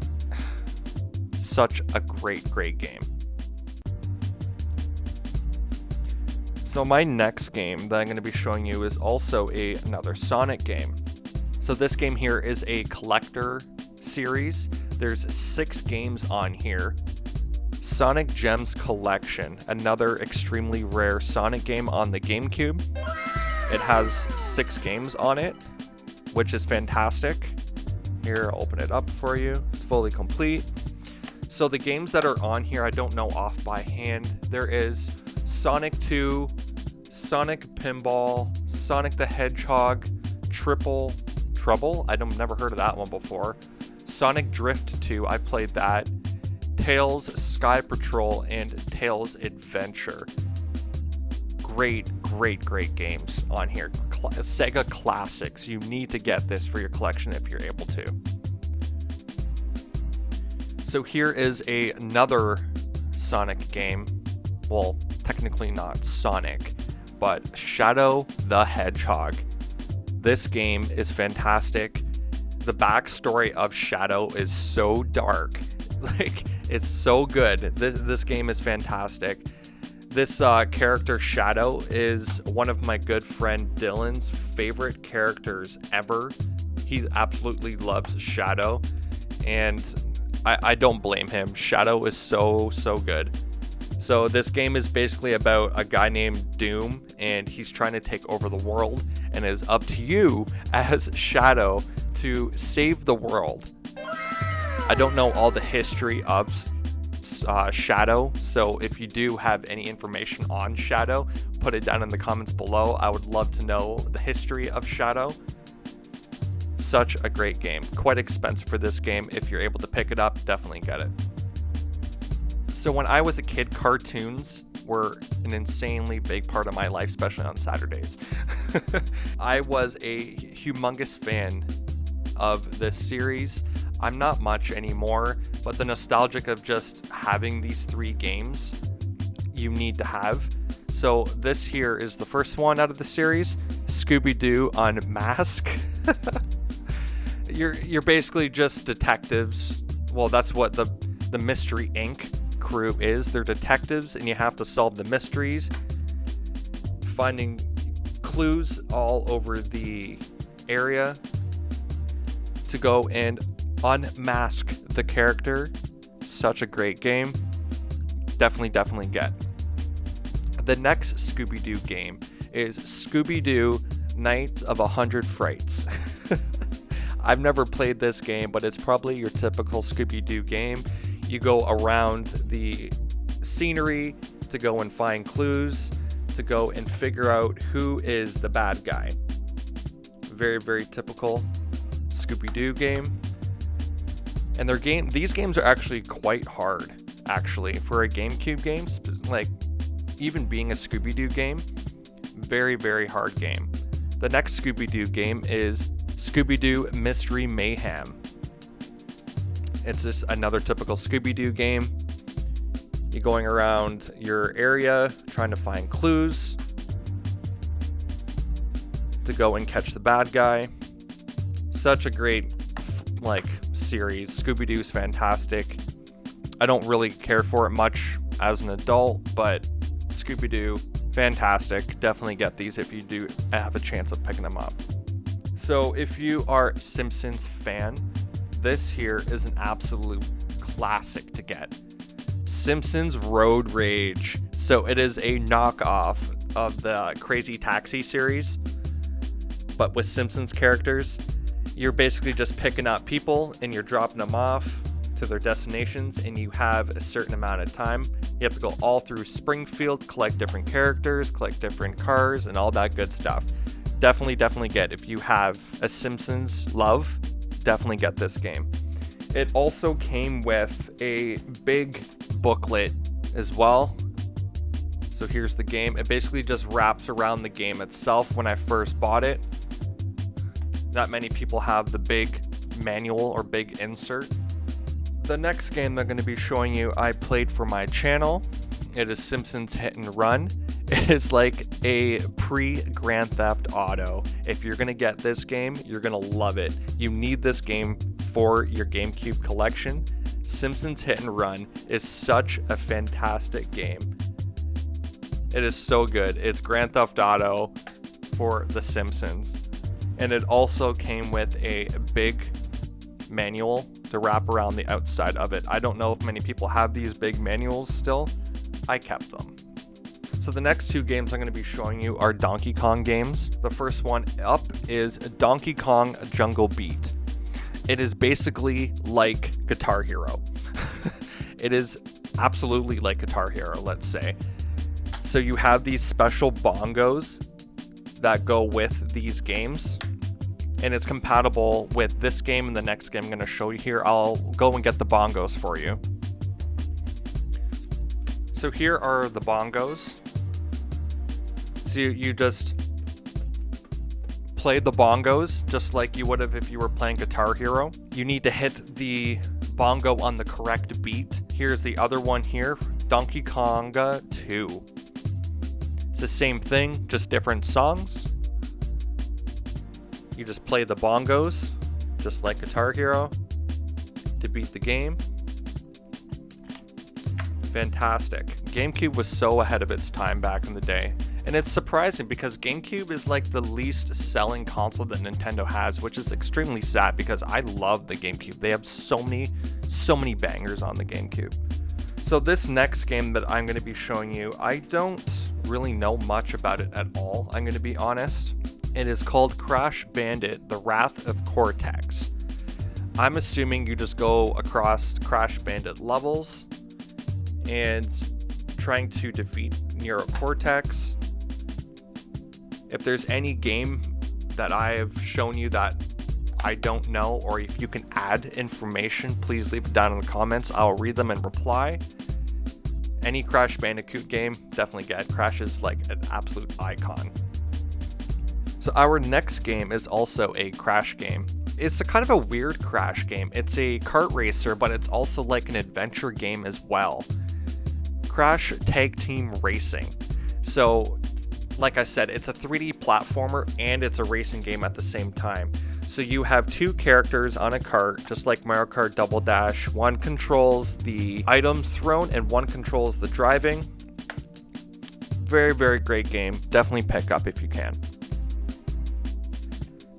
such a great game. So my next game that I'm going to be showing you is also another Sonic game. So this game here is a collector series. There's 6 games on here. Sonic Gems Collection, another extremely rare Sonic game on the GameCube. It has 6 games on it, which is fantastic. Here, I'll open it up for you. It's fully complete. So the games that are on here, I don't know off by hand. There is Sonic 2, Sonic Pinball, Sonic the Hedgehog, Triple Trouble. I've never heard of that one before. Sonic Drift 2, I played that. Tails Sky Patrol and Tails Adventure. Great games on here. Sega classics. You need to get this for your collection if you're able to. So here is another Sonic game. Well, technically not Sonic, but Shadow the Hedgehog. This game is fantastic. The backstory of Shadow is so dark. Like, it's so good. This game is fantastic. This character Shadow is one of my good friend Dylan's favorite characters ever. He absolutely loves Shadow, and I don't blame him. Shadow is so good. So this game is basically about a guy named Doom, and he's trying to take over the world, and it is up to you as Shadow to save the world. I don't know all the history of Shadow, so if you do have any information on Shadow, put it down in the comments below. I would love to know the history of Shadow. Such a great game. Quite expensive for this game. If you're able to pick it up, definitely get it. So when I was a kid, cartoons were an insanely big part of my life, especially on Saturdays. I was a humongous fan of this series. I'm not much anymore, but the nostalgic of just having these 3 games you need to have. So this here is the first one out of the series, Scooby-Doo Unmask. You're basically just detectives. Well, that's what the Mystery Inc. crew is. They're detectives, and you have to solve the mysteries, finding clues all over the area to go and unmask the character. Such a great game. Definitely get. The next Scooby-Doo game is Scooby-Doo Night of 100 Frights. I've never played this game, but it's probably your typical Scooby-Doo game. You go around the scenery to go and find clues, to go and figure out who is the bad guy. Very typical Scooby-Doo game. And these games are actually quite hard, actually, for a GameCube game. Like, even being a Scooby-Doo game, very, very hard game. The next Scooby-Doo game is Scooby-Doo Mystery Mayhem. It's just another typical Scooby-Doo game. You're going around your area trying to find clues to go and catch the bad guy. Such a great series. Scooby-Doo's fantastic. I don't really care for it much as an adult, but Scooby-Doo, fantastic. Definitely get these if you do have a chance of picking them up. So if you are a Simpsons fan, this here is an absolute classic to get. Simpsons Road Rage. So it is a knockoff of the Crazy Taxi series, but with Simpsons characters. You're basically just picking up people and you're dropping them off to their destinations, and you have a certain amount of time. You have to go all through Springfield, collect different characters, collect different cars, and all that good stuff. Definitely get, if you have a Simpsons love, definitely get this game. It also came with a big booklet as well. So here's the game. It basically just wraps around the game itself. When I first bought it, not many people have the big manual or big insert. The next game they're going to be showing you, I played for my channel. It is Simpsons Hit and Run. It is like a pre-Grand Theft Auto. If you're going to get this game, you're going to love it. You need this game for your GameCube collection. Simpsons Hit and Run is such a fantastic game. It is so good. It's Grand Theft Auto for The Simpsons. And it also came with a big manual to wrap around the outside of it. I don't know if many people have these big manuals still. I kept them. So the next two games I'm going to be showing you are Donkey Kong games. The first one up is Donkey Kong Jungle Beat. It is basically like Guitar Hero. It is absolutely like Guitar Hero, let's say. So you have these special bongos that go with these games, and it's compatible with this game and the next game I'm going to show you here. I'll go and get the bongos for you. So here are the bongos. So you just play the bongos just like you would have if you were playing Guitar Hero. You need to hit the bongo on the correct beat. Here's the other one here, Donkey Konga 2. It's the same thing, just different songs. You just play the bongos, just like Guitar Hero, to beat the game. Fantastic. GameCube was so ahead of its time back in the day. And it's surprising because GameCube is like the least selling console that Nintendo has, which is extremely sad because I love the GameCube. They have so many bangers on the GameCube. So this next game that I'm going to be showing you, I don't really know much about it at all, I'm going to be honest. It is called Crash Bandit: The Wrath of Cortex. I'm assuming you just go across Crash Bandit levels and trying to defeat Nero Cortex. If there's any game that I have shown you that I don't know, or if you can add information, please leave it down in the comments. I'll read them and reply. Any Crash Bandicoot game, definitely get. Crash is like an absolute icon. So our next game is also a Crash game. It's a kind of a weird Crash game. It's a kart racer, but it's also like an adventure game as well. Crash Tag Team Racing. So, like I said, it's a 3D platformer and it's a racing game at the same time. So you have two characters on a cart, just like Mario Kart Double Dash. One controls the items thrown and one controls the driving. Very, very great game. Definitely pick up if you can.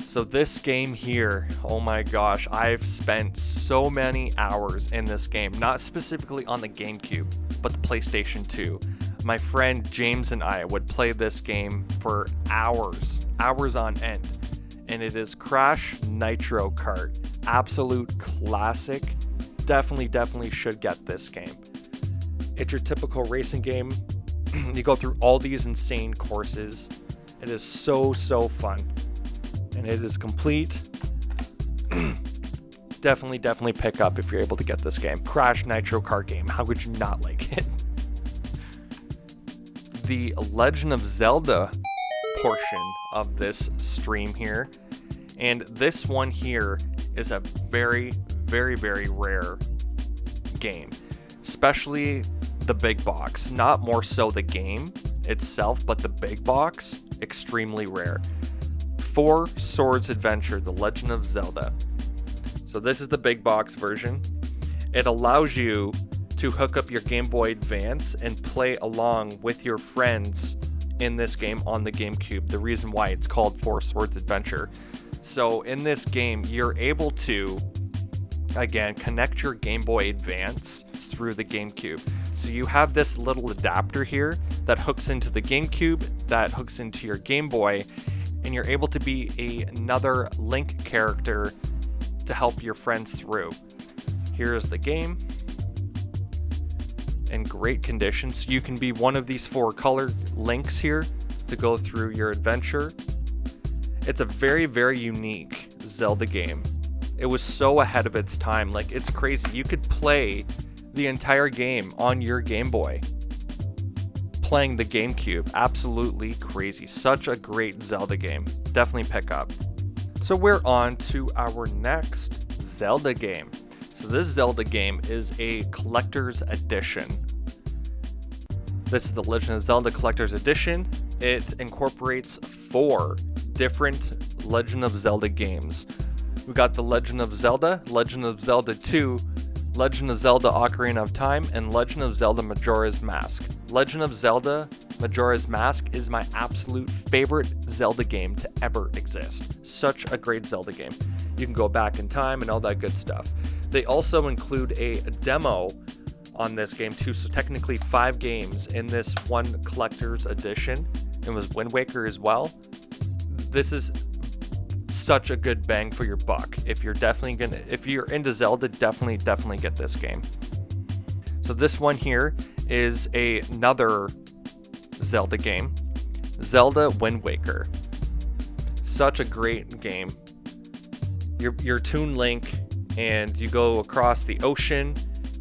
So this game here, oh my gosh, I've spent so many hours in this game, not specifically on the GameCube, but the PlayStation 2. My friend James and I would play this game for hours on end. And it is Crash Nitro Kart. Absolute classic. Definitely should get this game. It's your typical racing game. You go through all these insane courses. It is so fun. And it is complete. Definitely pick up if you're able to get this game. Crash Nitro Kart game. How could you not like it? the Legend of Zelda portion of this stream here. And this one here is a very, very, very rare game, especially the big box. Not more so the game itself, but the big box, extremely rare. Four Swords Adventure, The Legend of Zelda. So this is the big box version. It allows you to hook up your Game Boy Advance and play along with your friends in this game on the GameCube. The reason why it's called Four Swords Adventure. So in this game, you're able to, again, connect your Game Boy Advance through the GameCube. So you have this little adapter here that hooks into the GameCube, that hooks into your Game Boy, and you're able to be another Link character to help your friends through. Here's the game in great condition. So you can be one of these four color Links here to go through your adventure. It's a very, very unique Zelda game. It was so ahead of its time. Like, it's crazy. You could play the entire game on your Game Boy playing the GameCube. Absolutely crazy. Such a great Zelda game. Definitely pick up. So we're on to our next Zelda game. So this Zelda game is a collector's edition. This is the Legend of Zelda Collector's Edition. It incorporates 4 different Legend of Zelda games. We got the Legend of Zelda, Legend of Zelda 2, Legend of Zelda Ocarina of Time, and Legend of Zelda Majora's Mask. Legend of Zelda Majora's Mask is my absolute favorite Zelda game to ever exist. Such a great Zelda game. You can go back in time and all that good stuff. They also include a demo on this game too, so technically 5 games in this one collector's edition. It was Wind Waker as well. This is such a good bang for your buck. If you're into Zelda, definitely get this game. So this one here is another Zelda game, Zelda Wind Waker. Such a great game. You're Toon Link, and you go across the ocean,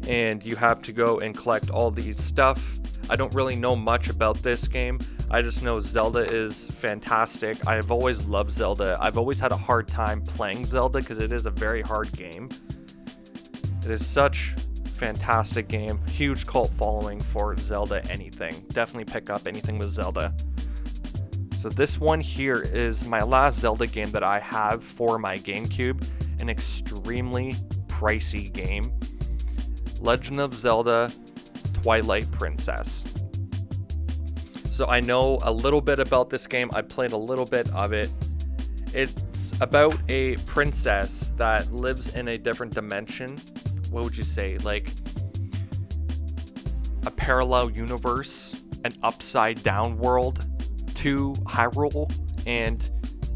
and you have to go and collect all these stuff. I don't really know much about this game. I just know Zelda is fantastic. I've always loved Zelda. I've always had a hard time playing Zelda because it is a very hard game. It is such a fantastic game. Huge cult following for Zelda anything. Definitely pick up anything with Zelda. So this one here is my last Zelda game that I have for my GameCube. An extremely pricey game. Legend of Zelda Twilight Princess. So I know a little bit about this game. I played a little bit of it. It's about a princess that lives in a different dimension. What would you say? Like a parallel universe, an upside down world to Hyrule, and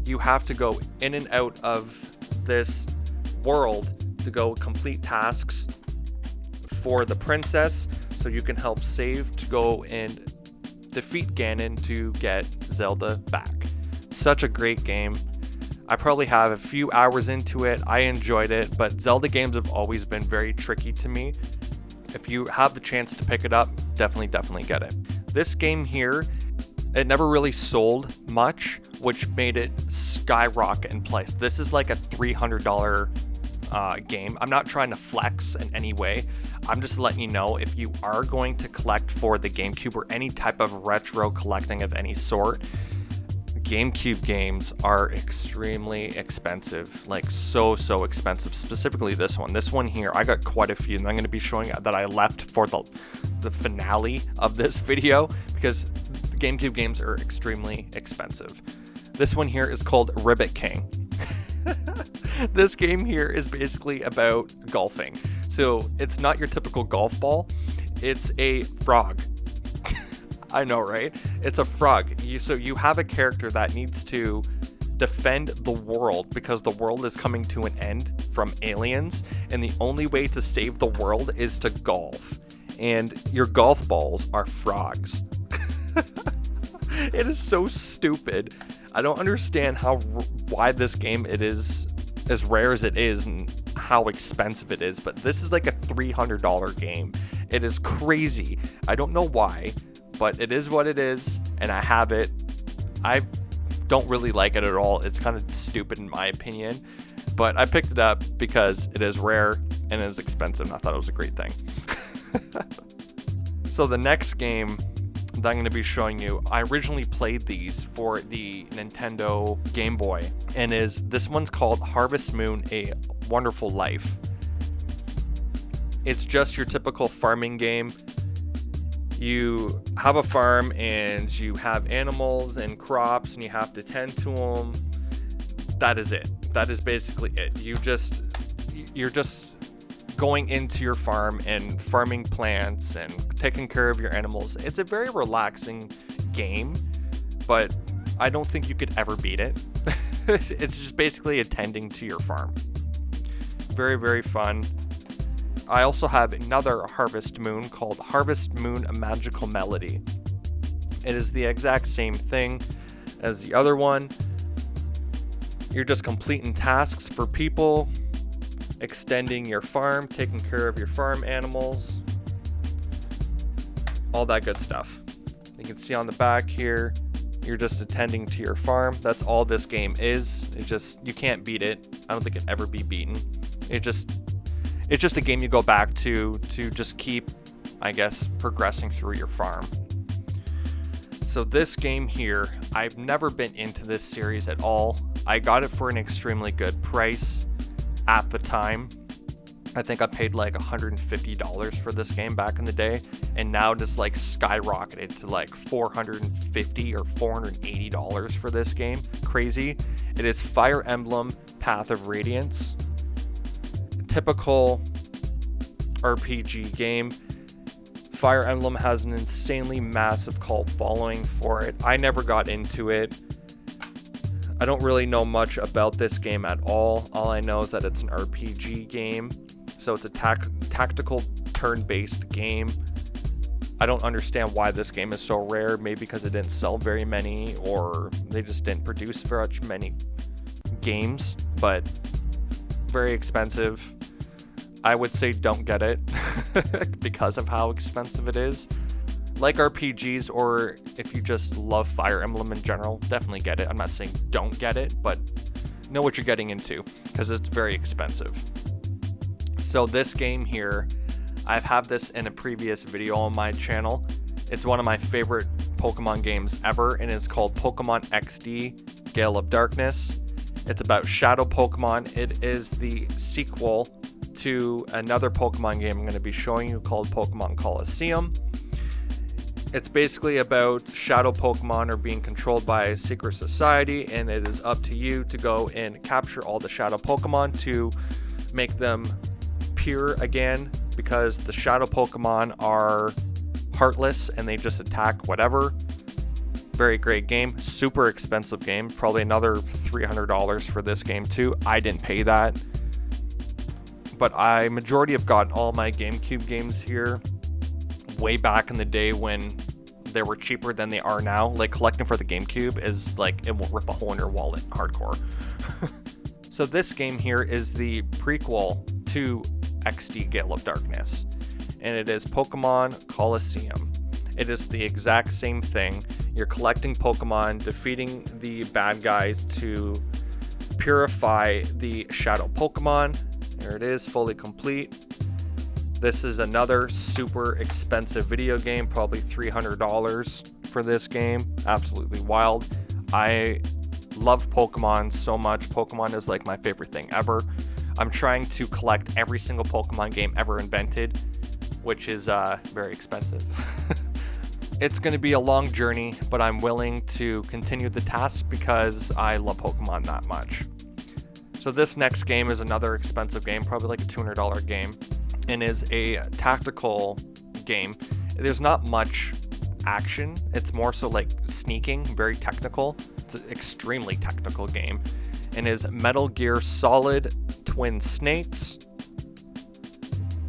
you have to go in and out of this world to go complete tasks for the princess, so you can help save to go and defeat Ganon to get Zelda back. Such a great game. I probably have a few hours into it. I enjoyed it, but Zelda games have always been very tricky to me. If you have the chance to pick it up, definitely get it. This game here, it never really sold much, which made it skyrocket in price. This is like a $300 game. I'm not trying to flex in any way. I'm just letting you know, if you are going to collect for the GameCube or any type of retro collecting of any sort, GameCube games are extremely expensive, like so expensive. Specifically this one. This one here, I got quite a few, and I'm going to be showing that I left for the finale of this video because the GameCube games are extremely expensive. This one here is called Ribbit King. This game here is basically about golfing. So it's not your typical golf ball. It's a frog. I know, right? It's a frog. So you have a character that needs to defend the world because the world is coming to an end from aliens, and the only way to save the world is to golf. And your golf balls are frogs. It is so stupid. I don't understand why this game it is as rare as it is and how expensive it is, but this is like a $300 game. It is crazy. I don't know why, but it is what it is, and I have it. I don't really like it at all. It's kind of stupid in my opinion, but I picked it up because it is rare and it is expensive, and I thought it was a great thing. So the next game that I'm going to be showing you, I originally played these for the Nintendo Game Boy, and this one's called Harvest Moon: A Wonderful Life. It's just your typical farming game. You have a farm and you have animals and crops and you have to tend to them. That is it. That is basically it. You're just going into your farm and farming plants and taking care of your animals. It's a very relaxing game, but I don't think you could ever beat it. It's just basically attending to your farm. Very, very fun. I also have another Harvest Moon called Harvest Moon: A Magical Melody. It is the exact same thing as the other one. You're just completing tasks for people, extending your farm, taking care of your farm animals, all that good stuff. You can see on the back here, you're just attending to your farm. That's all this game is. You can't beat it. I don't think it'd ever be beaten. It's just a game you go back to just keep, I guess, progressing through your farm. So this game here, I've never been into this series at all. I got it for an extremely good price at the time. I think I paid like $150 for this game back in the day, and now just like skyrocketed to like $450 or $480 for this game. Crazy. It is Fire Emblem Path of Radiance. Typical RPG game. Fire Emblem has an insanely massive cult following for it. I never got into it. I don't really know much about this game at all. All I know is that it's an RPG game. So it's a tactical turn-based game. I don't understand why this game is so rare. Maybe because it didn't sell very many, or they just didn't produce very many games, but very expensive. I would say don't get it because of how expensive it is. Like RPGs, or if you just love Fire Emblem in general, definitely get it. I'm not saying don't get it, but know what you're getting into because it's very expensive. So this game here, I've had this in a previous video on my channel. It's one of my favorite Pokemon games ever, and it's called Pokemon XD Gale of Darkness. It's about shadow Pokemon. It is the sequel to another Pokemon game I'm going to be showing you called Pokemon Colosseum. It's basically about shadow Pokemon are being controlled by a secret society, and it is up to you to go and capture all the shadow Pokemon to make them pure again, because the shadow Pokemon are heartless and they just attack whatever. Very great game. Super expensive game. Probably another $300 for this game too. I didn't pay that. But I majority have gotten all my GameCube games here way back in the day when they were cheaper than they are now. Like collecting for the GameCube is like, it will rip a hole in your wallet hardcore. So this game here is the prequel to XD Gale of Darkness, and it is Pokemon Colosseum. It is the exact same thing. You're collecting Pokemon, defeating the bad guys to purify the shadow Pokemon. There it is, fully complete. This is another super expensive video game, probably $300 for this game. Absolutely wild. I love Pokemon so much. Pokemon is like my favorite thing ever. I'm trying to collect every single Pokemon game ever invented, which is very expensive. It's going to be a long journey, but I'm willing to continue the task because I love Pokemon that much. So this next game is another expensive game, probably like a $200 game, and is a tactical game. There's not much action. It's more so like sneaking, very technical. It's an extremely technical game, and is Metal Gear Solid Twin Snakes.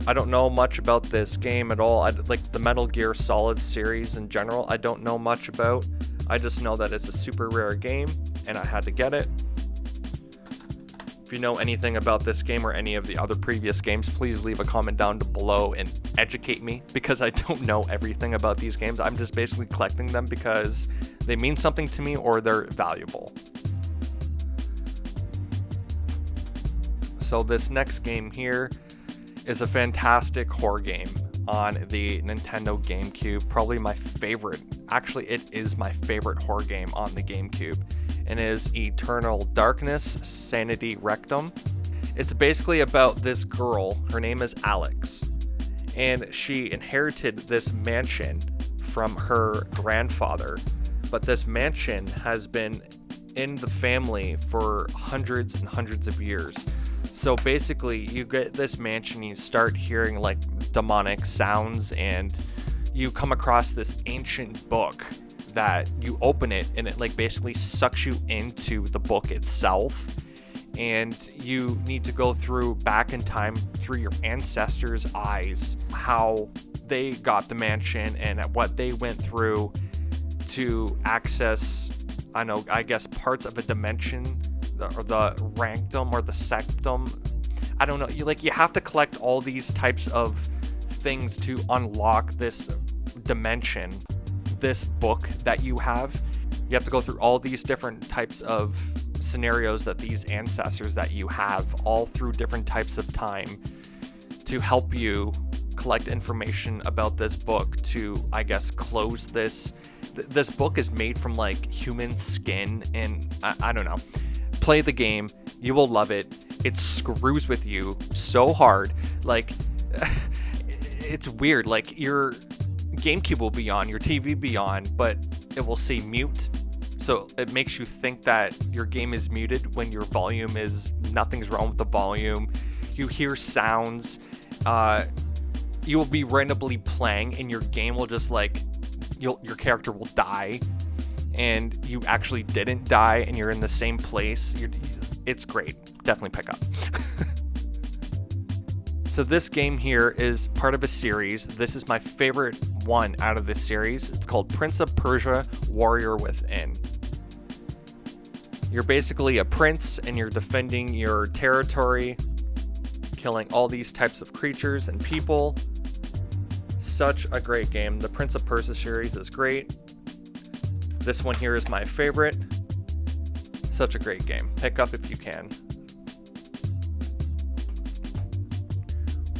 I don't know much about this game at all. Like the Metal Gear Solid series in general, I don't know much about. I just know that it's a super rare game and I had to get it. If you know anything about this game or any of the other previous games, please leave a comment down below and educate me, because I don't know everything about these games. I'm just basically collecting them because they mean something to me or they're valuable. So this next game here is a fantastic horror game on the Nintendo GameCube. Probably my favorite. Actually, it is my favorite horror game on the GameCube. And it is Eternal Darkness Sanity Rectum. It's basically about this girl. Her name is Alex. And she inherited this mansion from her grandfather. But this mansion has been in the family for hundreds and hundreds of years. So basically, you get this mansion, you start hearing like demonic sounds, and you come across this ancient book that you open it, and it like basically sucks you into the book itself. And you need to go through back in time through your ancestors' eyes, how they got the mansion and what they went through to access, I guess parts of a dimension, or the rankdom or the sectum. I don't know. You have to collect all these types of things to unlock this dimension, this book that you have. You have to go through all these different types of scenarios that these ancestors that you have, all through different types of time, to help you collect information about this book to, I guess, close this. This book is made from like human skin, and I don't know. Play the game, you will love it. It screws with you so hard. Like, it's weird. Like, your GameCube will be on, your TV be on, but it will say mute. So it makes you think that your game is muted when your volume is, nothing's wrong with the volume. You hear sounds. You will be randomly playing, and your game will just like, your character will die. And you actually didn't die, and you're in the same place. It's great. Definitely pick up. So this game here is part of a series. This is my favorite one out of this series. It's called Prince of Persia: Warrior Within. You're basically a prince, and you're defending your territory, killing all these types of creatures and people. Such a great game. The Prince of Persia series is great. This one here is my favorite. Such a great game. Pick up if you can.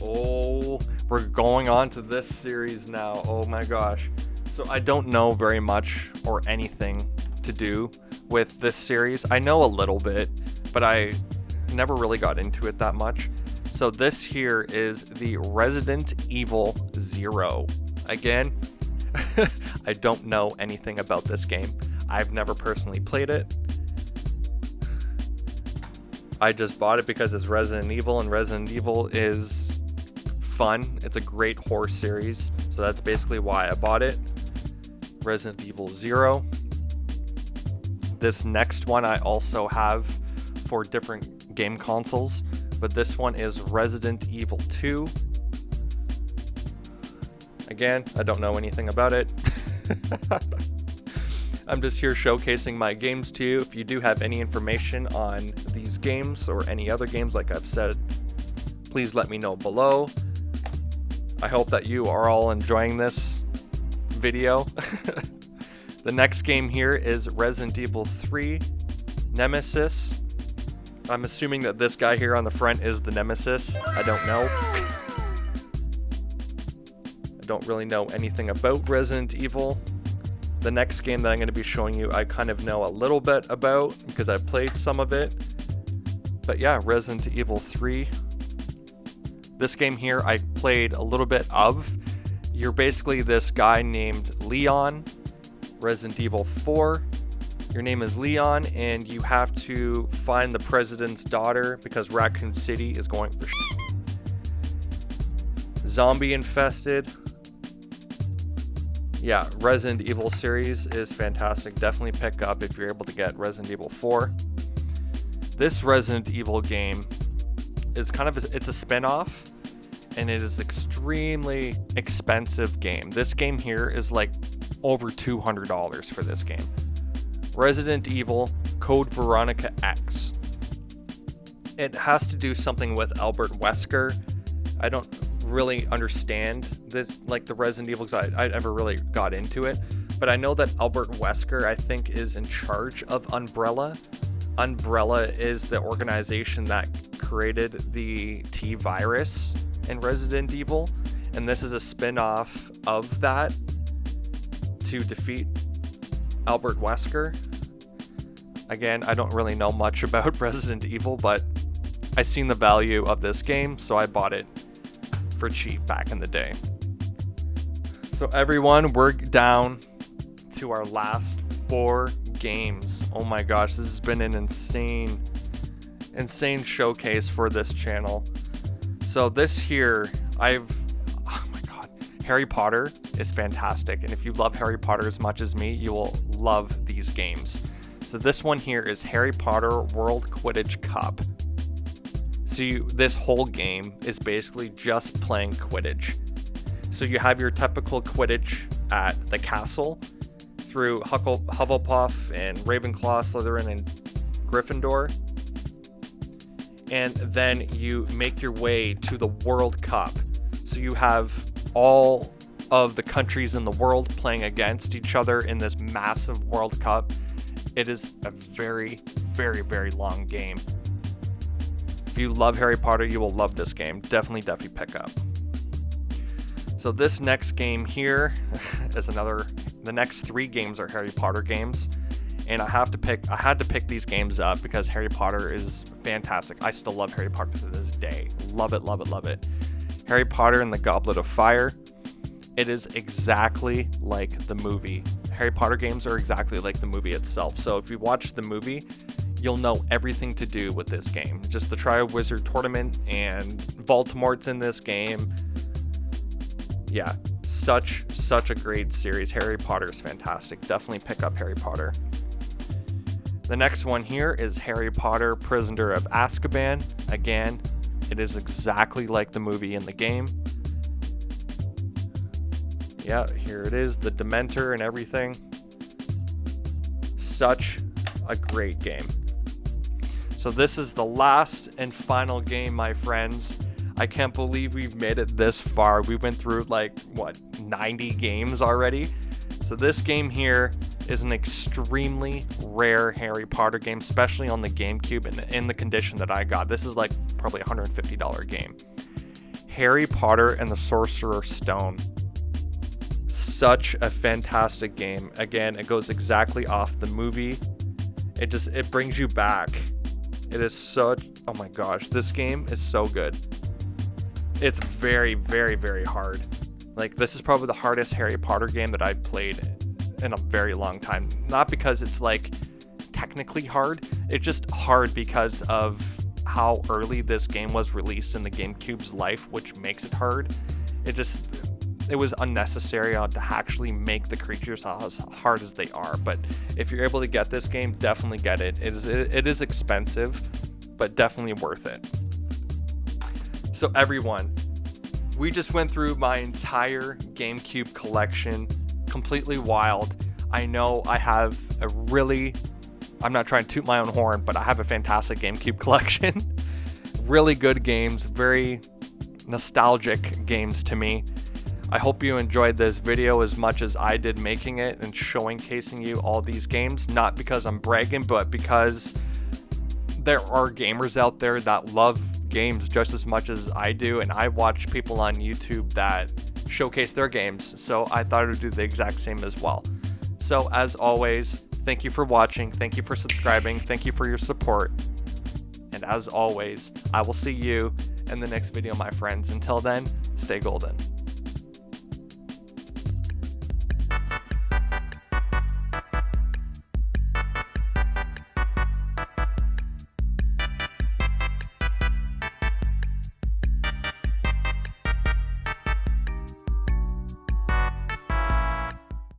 Oh, we're going on to this series now. Oh my gosh. So I don't know very much or anything to do with this series. I know a little bit, but I never really got into it that much. So this here is the Resident Evil 0. Again, I don't know anything about this game. I've never personally played it. I just bought it because it's Resident Evil, and Resident Evil is fun. It's a great horror series, so that's basically why I bought it. Resident Evil 0. This next one I also have for different game consoles, but this one is Resident Evil 2. Again, I don't know anything about it. I'm just here showcasing my games to you. If you do have any information on these games or any other games like I've said, please let me know below. I hope that you are all enjoying this video. The next game here is Resident Evil 3 Nemesis. I'm assuming that this guy here on the front is the Nemesis. I don't know. I don't really know anything about Resident Evil. The next game that I'm going to be showing you, I kind of know a little bit about because I played some of it. But yeah, Resident Evil 3. This game here I played a little bit of. You're basically this guy named Leon. Resident Evil 4. Your name is Leon, and you have to find the president's daughter because Raccoon City is going for zombie infested. Yeah, Resident Evil series is fantastic. Definitely pick up if you're able to get Resident Evil 4. This Resident Evil game is it's a spin-off, and it is extremely expensive game. This game here is like over $200 for this game. Resident Evil Code Veronica X. It has to do something with Albert Wesker. I don't really understand this, like the Resident Evil, because I never really got into it. But I know that Albert Wesker, I think, is in charge of Umbrella. Umbrella is the organization that created the T-Virus in Resident Evil. And this is a spin-off of that to defeat Albert Wesker. Again, I don't really know much about Resident Evil, but I seen the value of this game, so I bought it for cheap back in the day. So everyone, we're down to our last 4 games. Oh my gosh, this has been an insane showcase for this channel. So this here, oh my god, Harry Potter is fantastic, and if you love Harry Potter as much as me, you will love these games. So this one here is Harry Potter World Quidditch Cup. So this whole game is basically just playing Quidditch. So you have your typical Quidditch at the castle through Hufflepuff and Ravenclaw, Slytherin, and Gryffindor. And then you make your way to the World Cup. So you have all of the countries in the world playing against each other in this massive World Cup. It is a very, very, very long game. If you love Harry Potter, you will love this game. Definitely pick up. So this next game here is the next 3 games are Harry Potter games. And I had to pick these games up because Harry Potter is fantastic. I still love Harry Potter to this day. Love it, love it, love it. Harry Potter and the Goblet of Fire. It is exactly like the movie. Harry Potter games are exactly like the movie itself. So if you watch the movie, you'll know everything to do with this game. Just the Triwizard Tournament, and Voldemort's in this game. Yeah, such a great series. Harry Potter is fantastic. Definitely pick up Harry Potter. The next one here is Harry Potter Prisoner of Azkaban. Again, it is exactly like the movie in the game. Yeah, here it is, the Dementor and everything. Such a great game. So this is the last and final game, my friends. I can't believe we've made it this far. We went through 90 games already. So this game here is an extremely rare Harry Potter game, especially on the GameCube and in the condition that I got. This is probably a $150 game. Harry Potter and the Sorcerer's Stone. Such a fantastic game. Again, it goes exactly off the movie. It brings you back. It is oh my gosh, this game is so good. It's very, very, very hard. This is probably the hardest Harry Potter game that I've played in a very long time. Not because it's technically hard, it's just hard because of how early this game was released in the GameCube's life, which makes it hard. It was unnecessary to actually make the creatures as hard as they are. But if you're able to get this game, definitely get it. It is expensive, but definitely worth it. So everyone, we just went through my entire GameCube collection. Completely wild. I know I have I'm not trying to toot my own horn, but I have a fantastic GameCube collection. Really good games, very nostalgic games to me. I hope you enjoyed this video as much as I did making it and showcasing you all these games. Not because I'm bragging, but because there are gamers out there that love games just as much as I do, and I watch people on YouTube that showcase their games, so I thought I would do the exact same as well. So as always, thank you for watching, thank you for subscribing, thank you for your support, and as always, I will see you in the next video, my friends. Until then, stay golden.